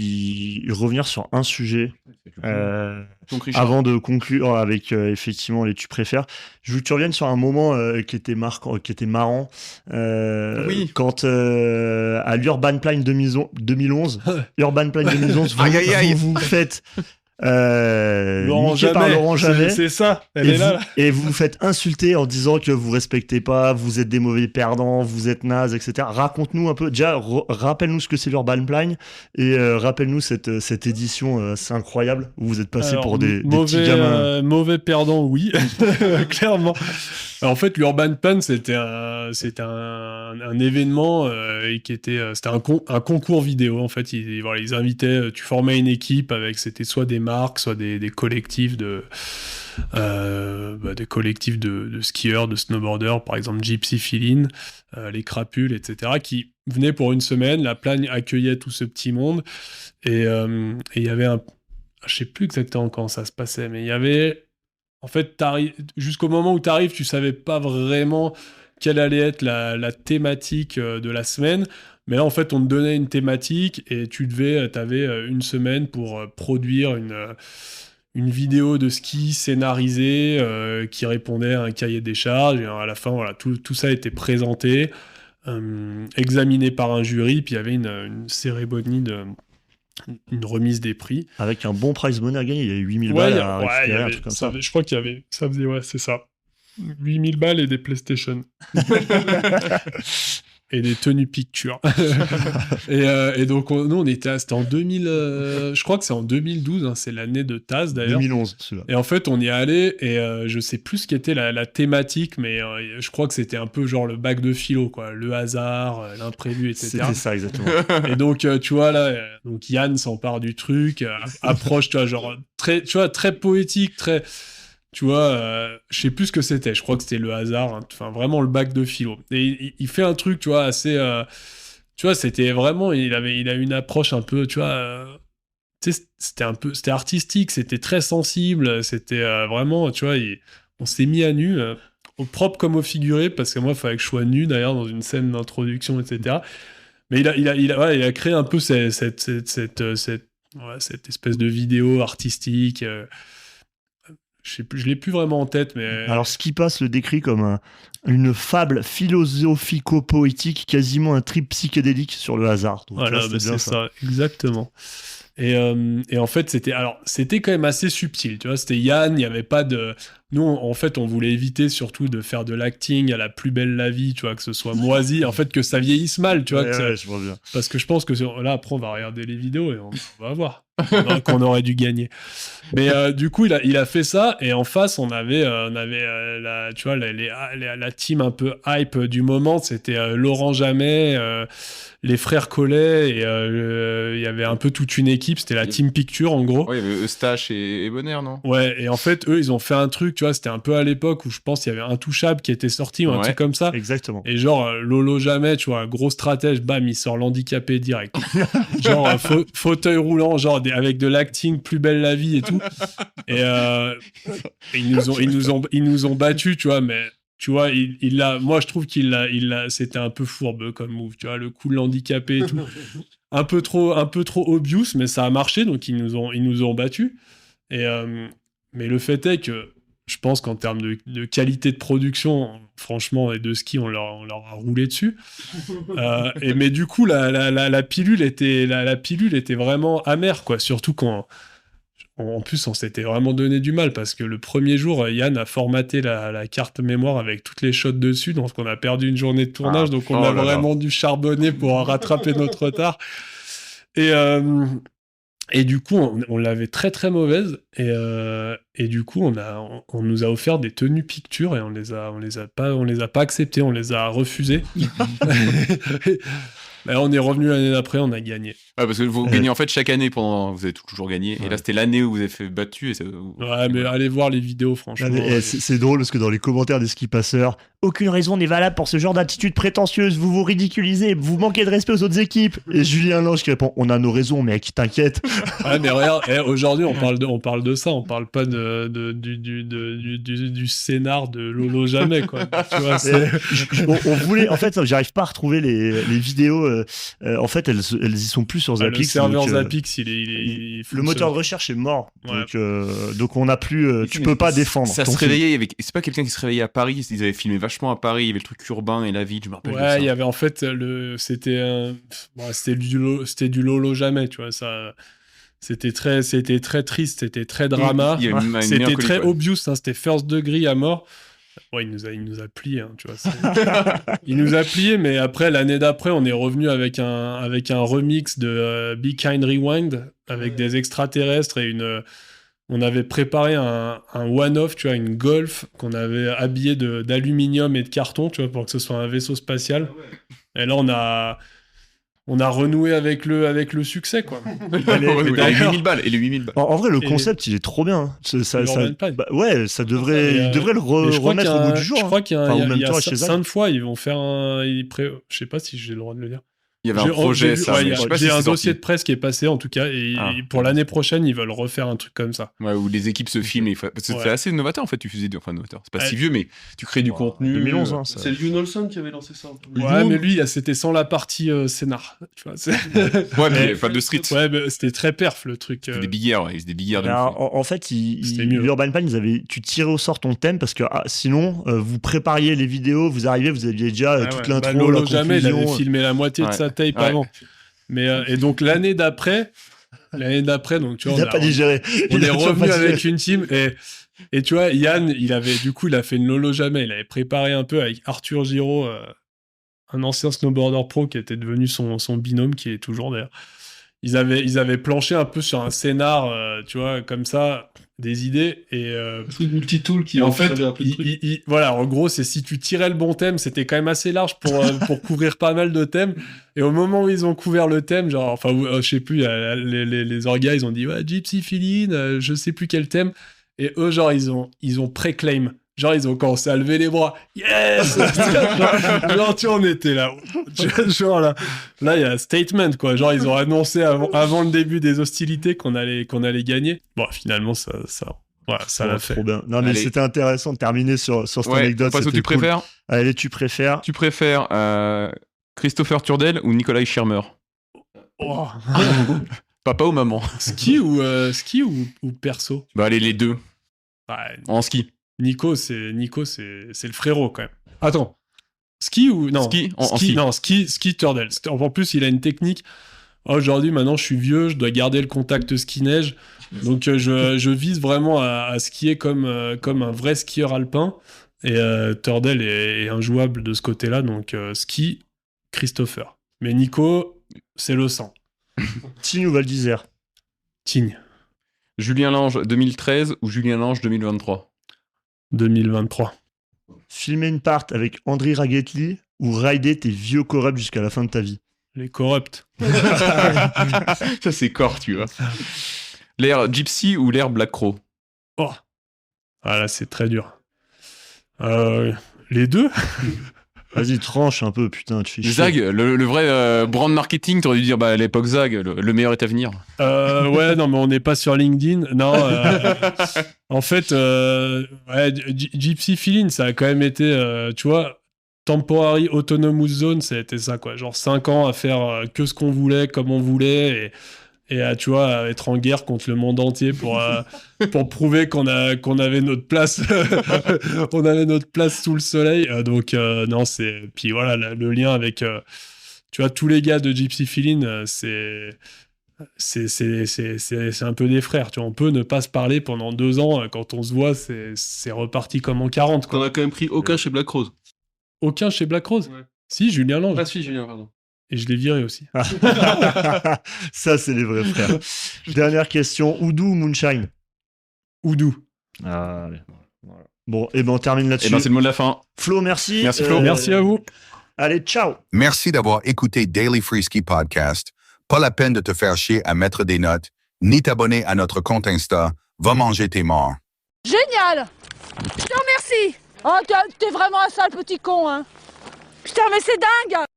revenir sur un sujet avant de conclure avec effectivement les tu préfères. Je veux que tu reviennes sur un moment qui était marrant. Quand à l'Urban Plan 2011, Urban Plan 2011, vous faites Laurent Jamet, c'est ça, elle est là. Et vous vous faites insulter en disant que vous respectez pas, vous êtes des mauvais perdants, vous êtes nazes, etc. Raconte-nous un peu, déjà rappelle-nous ce que c'est l'Urban Plan et rappelle-nous cette édition, c'est incroyable, où vous êtes passé pour des petits gamins. Mauvais perdants, oui, clairement. En fait, l'Urban Plan, c'était un événement c'était un concours vidéo. En fait, ils invitaient, tu formais une équipe c'était soit des marques, soit des collectifs de skieurs, de snowboarders, par exemple Gypsy Feeling, les Crapules, etc., qui venaient pour une semaine. La Plagne accueillait tout ce petit monde et il y avait je sais plus exactement quand ça se passait, mais il y avait en fait, jusqu'au moment où t'arrives, tu savais pas vraiment quelle allait être la thématique de la semaine. Mais là, en fait, on te donnait une thématique et t'avais une semaine pour produire une vidéo de ski scénarisée qui répondait à un cahier des charges. Et à la fin, voilà, tout ça était présenté, examiné par un jury. Puis il y avait une cérémonie une remise des prix. Avec un bon prize money à gagner. Il y avait 8000 balles à récupérer, un truc comme ça. Je crois qu'il y avait... Ça faisait, c'est ça. 8000 balles et des PlayStation. Et des tenues pictures. et donc, nous, c'était en 2000... je crois que c'est en 2012, hein, c'est l'année de Taz, d'ailleurs. 2011, celui-là. Et en fait, on y est allé, et je sais plus ce qu'était la thématique, mais je crois que c'était un peu genre le bac de philo, quoi. Le hasard, l'imprévu, etc. C'était ça, exactement. Et donc, tu vois, là, donc Yann s'empare du truc, approche, tu vois, genre, très poétique, très... Tu vois, je sais plus ce que c'était. Je crois que c'était le hasard. Enfin, vraiment le bac de philo. Et il fait un truc, tu vois, assez... tu vois, c'était vraiment... Il a une approche un peu, tu vois... tu sais, c'était artistique, c'était très sensible. C'était vraiment, tu vois, on s'est mis à nu, au propre comme au figuré, parce que moi, il fallait que je sois nu, d'ailleurs, dans une scène d'introduction, etc. Mais il a créé un peu cette espèce de vidéo artistique... je l'ai plus vraiment en tête, mais... Alors, Skipas le décrit comme une fable philosophico-poétique, quasiment un trip psychédélique sur le hasard. Donc, voilà, c'est ça, exactement. Et en fait, c'était quand même assez subtil, tu vois, c'était Yann, il n'y avait pas de... Nous, en fait, on voulait éviter surtout de faire de l'acting à la plus belle la vie, tu vois, que ce soit moisi, en fait, que ça vieillisse mal, tu vois. Ouais, je vois bien. Parce que je pense que là, après, on va regarder les vidéos et on va voir qu'on aurait dû gagner. Mais du coup, il a fait ça, et en face, on avait tu vois, la team un peu hype du moment, c'était Laurent Jamet, les frères Collet, et il y avait un peu toute une équipe, c'était la Team Picture, en gros. Ouais, il y avait Eustache et Bonner, non? Ouais, et en fait, eux, ils ont fait un truc, tu vois, c'était un peu à l'époque où je pense qu'il y avait Intouchable qui était sorti, ou un truc comme ça. Exactement. Et genre, Lolo Jamet, tu vois, un gros stratège, bam, il sort l'handicapé direct. Genre, fauteuil roulant, genre, avec de l'acting, plus belle la vie et tout. Et ils nous ont battus, tu vois, mais... Tu vois, moi, je trouve c'était un peu fourbe comme move, tu vois, le coup de l'handicapé et tout. un peu trop obvious, mais ça a marché, donc ils nous ont battus. Et, mais le fait est que je pense qu'en termes de qualité de production, franchement, et de ski, on leur a roulé dessus. Mais du coup, la pilule était vraiment amère, quoi, surtout quand... En plus, on s'était vraiment donné du mal parce que le premier jour, Yann a formaté la carte mémoire avec toutes les shots dessus, donc on a perdu une journée de tournage, donc on a vraiment dû charbonner pour rattraper notre retard. Et du coup, on l'avait très très mauvaise, et du coup, on nous a offert des tenues pictures et on les a pas acceptées, on les a refusées. Mais on est revenu l'année d'après, on a gagné. Ouais, parce que vous gagnez en fait chaque année vous avez toujours gagné. Ouais. Et là, c'était l'année où vous avez fait battu. Ouais, mais allez voir les vidéos, franchement. C'est drôle parce que dans les commentaires des ski passeurs, aucune raison n'est valable pour ce genre d'attitude prétentieuse. Vous vous ridiculisez, vous manquez de respect aux autres équipes. Et Julien Lange qui répond, on a nos raisons, mec, t'inquiète. Ouais, mais regarde, aujourd'hui, on parle de ça, on parle pas du scénar de Lolo Jamet, quoi. Tu vois, on voulait, en fait, j'arrive pas à retrouver les vidéos. En fait, elles y sont plus sur Zappix. Le serveur Zappix, il le moteur de recherche est mort. Ouais. Donc on n'a plus. Tu peux pas défendre. Ça se réveillait. C'est pas quelqu'un qui se réveillait à Paris. Ils avaient filmé vachement à Paris. Il y avait le truc urbain et la ville. Je me rappelle. Ouais, il y avait en fait c'était du Lolo Jamet, tu vois ça. C'était très triste, c'était très drama. C'était très obvious. Hein, c'était first degree à mort. Ouais, il nous a plié, hein, tu vois. Il nous a plié, mais après, l'année d'après, on est revenu avec un remix de Be Kind Rewind, avec des extraterrestres et on avait préparé un one-off, tu vois, une Golf qu'on avait habillé d'aluminium et de carton, tu vois, pour que ce soit un vaisseau spatial. Et là, on a renoué avec le succès, quoi. Avec 8000 balles. Et les 8000 balles. En vrai, le concept, il est trop bien. Ça ouais, ça devrait, il devrait le remettre au goût du jour. Je crois qu'il y a 5 fois, ils vont faire je sais pas si j'ai le droit de le dire. Il y avait un projet, ça. J'ai un dossier de presse qui est passé, en tout cas, et pour l'année prochaine, ils veulent refaire un truc comme ça. Ouais, où les équipes se filment. C'est assez novateur, en fait. Tu faisais novateur. C'est pas si vieux, mais tu crées du contenu. 2011, hein, c'est Hugh Olson qui avait lancé ça. Ouais, mais lui, c'était sans la partie scénar. Tu vois, ouais, mais pas de street. Ouais, mais c'était très perf, le truc. C'était des billets, ouais. Des billets de en fait, Urban Pan, tu tirais au sort ton thème parce que sinon, vous prépariez les vidéos, vous arriviez, vous aviez déjà toute l'intro, la conclusion. Jamais, il avait filmé la moitié de sa tape avant. Mais et donc l'année d'après, donc tu vois, il n'a pas digéré. On est revenu avec une team et tu vois, Yann, il a fait une Lolo jamais. Il avait préparé un peu avec Arthur Giraud, un ancien snowboarder pro qui était devenu son binôme, qui est toujours d'ailleurs. Ils avaient planché un peu sur un scénar, tu vois, comme ça, des idées et c'est le multitool qui en fait voilà, en gros, c'est si tu tirais le bon thème, c'était quand même assez large pour couvrir pas mal de thèmes, et au moment où ils ont couvert le thème, genre enfin je sais plus, les orgas, ils ont dit ouais, Gypsy Feeling, je sais plus quel thème, et eux genre ils ont pré-claim. Genre, ils ont commencé à lever les bras. Yes! genre, tu vois, on était là. Genre, là, il y a un statement, quoi. Genre, ils ont annoncé avant le début des hostilités qu'on allait gagner. Bon, finalement, ça l'a fait. Trop bien. Non, mais c'était intéressant de terminer sur cette anecdote. Parce que tu préfères. Allez, tu préfères. Tu préfères Christopher Turdel ou Nikolai Schirmer? Oh. Papa ou maman? Ski ou perso? Bah, allez, les deux. Ouais. En ski. Nico, c'est le frérot quand même. Attends, ski ou non? Ski Turdel. En plus, il a une technique. Aujourd'hui, maintenant, je suis vieux, je dois garder le contact ski-neige, donc je vise vraiment à skier comme un vrai skieur alpin. Et Turdel est injouable de ce côté-là, donc ski Christopher. Mais Nico, c'est le sang. Tignes ou Val d'Isère? Tignes. Julien Lange 2013 ou Julien Lange 2023? 2023. Filmer une part avec André Ragetli ou rider tes vieux corrupts jusqu'à la fin de ta vie? Les corrupts. Ça, c'est corps, tu vois. L'air Gypsy ou l'air Black Crow? Oh. Ah là, c'est très dur. Les deux. Vas-y, tranche un peu, putain, tu fais chier. Zag, le vrai brand marketing, t'aurais dû dire, à l'époque Zag, le meilleur est à venir. Ouais, non, mais on n'est pas sur LinkedIn. Non, en fait, Gypsy Feeling, ça a quand même été, tu vois, Temporary Autonomous Zone, ça a été ça, quoi. Genre 5 ans à faire que ce qu'on voulait, comme on voulait, et à, tu vois, à être en guerre contre le monde entier pour prouver qu'on avait notre place on avait notre place sous le soleil, donc non, c'est, puis voilà, le lien avec tu vois, tous les gars de Gypsy Feeling, c'est un peu des frères, tu vois. On peut ne pas se parler pendant 2 ans, quand on se voit, c'est reparti comme en 40, quoi. T'en as quand même pris aucun chez Black Rose? Aucun chez Black Rose? Ouais. Si, Julien Lange. Ah si, Julien, pardon. Et je l'ai viré aussi. Ça, c'est les vrais frères. Dernière question. Oudou ou Moonshine? Oudou. Ah, allez. Voilà. Bon, et ben on termine là-dessus. Et ben c'est le mot de la fin. Flo, merci. Merci Flo. Merci à vous. Allez, ciao. Merci d'avoir écouté Daily Free Ski Podcast. Pas la peine de te faire chier à mettre des notes, ni t'abonner à notre compte Insta. Va manger tes morts. Génial! Je te remercie! Oh, t'es vraiment un sale petit con, hein! Putain, mais c'est dingue!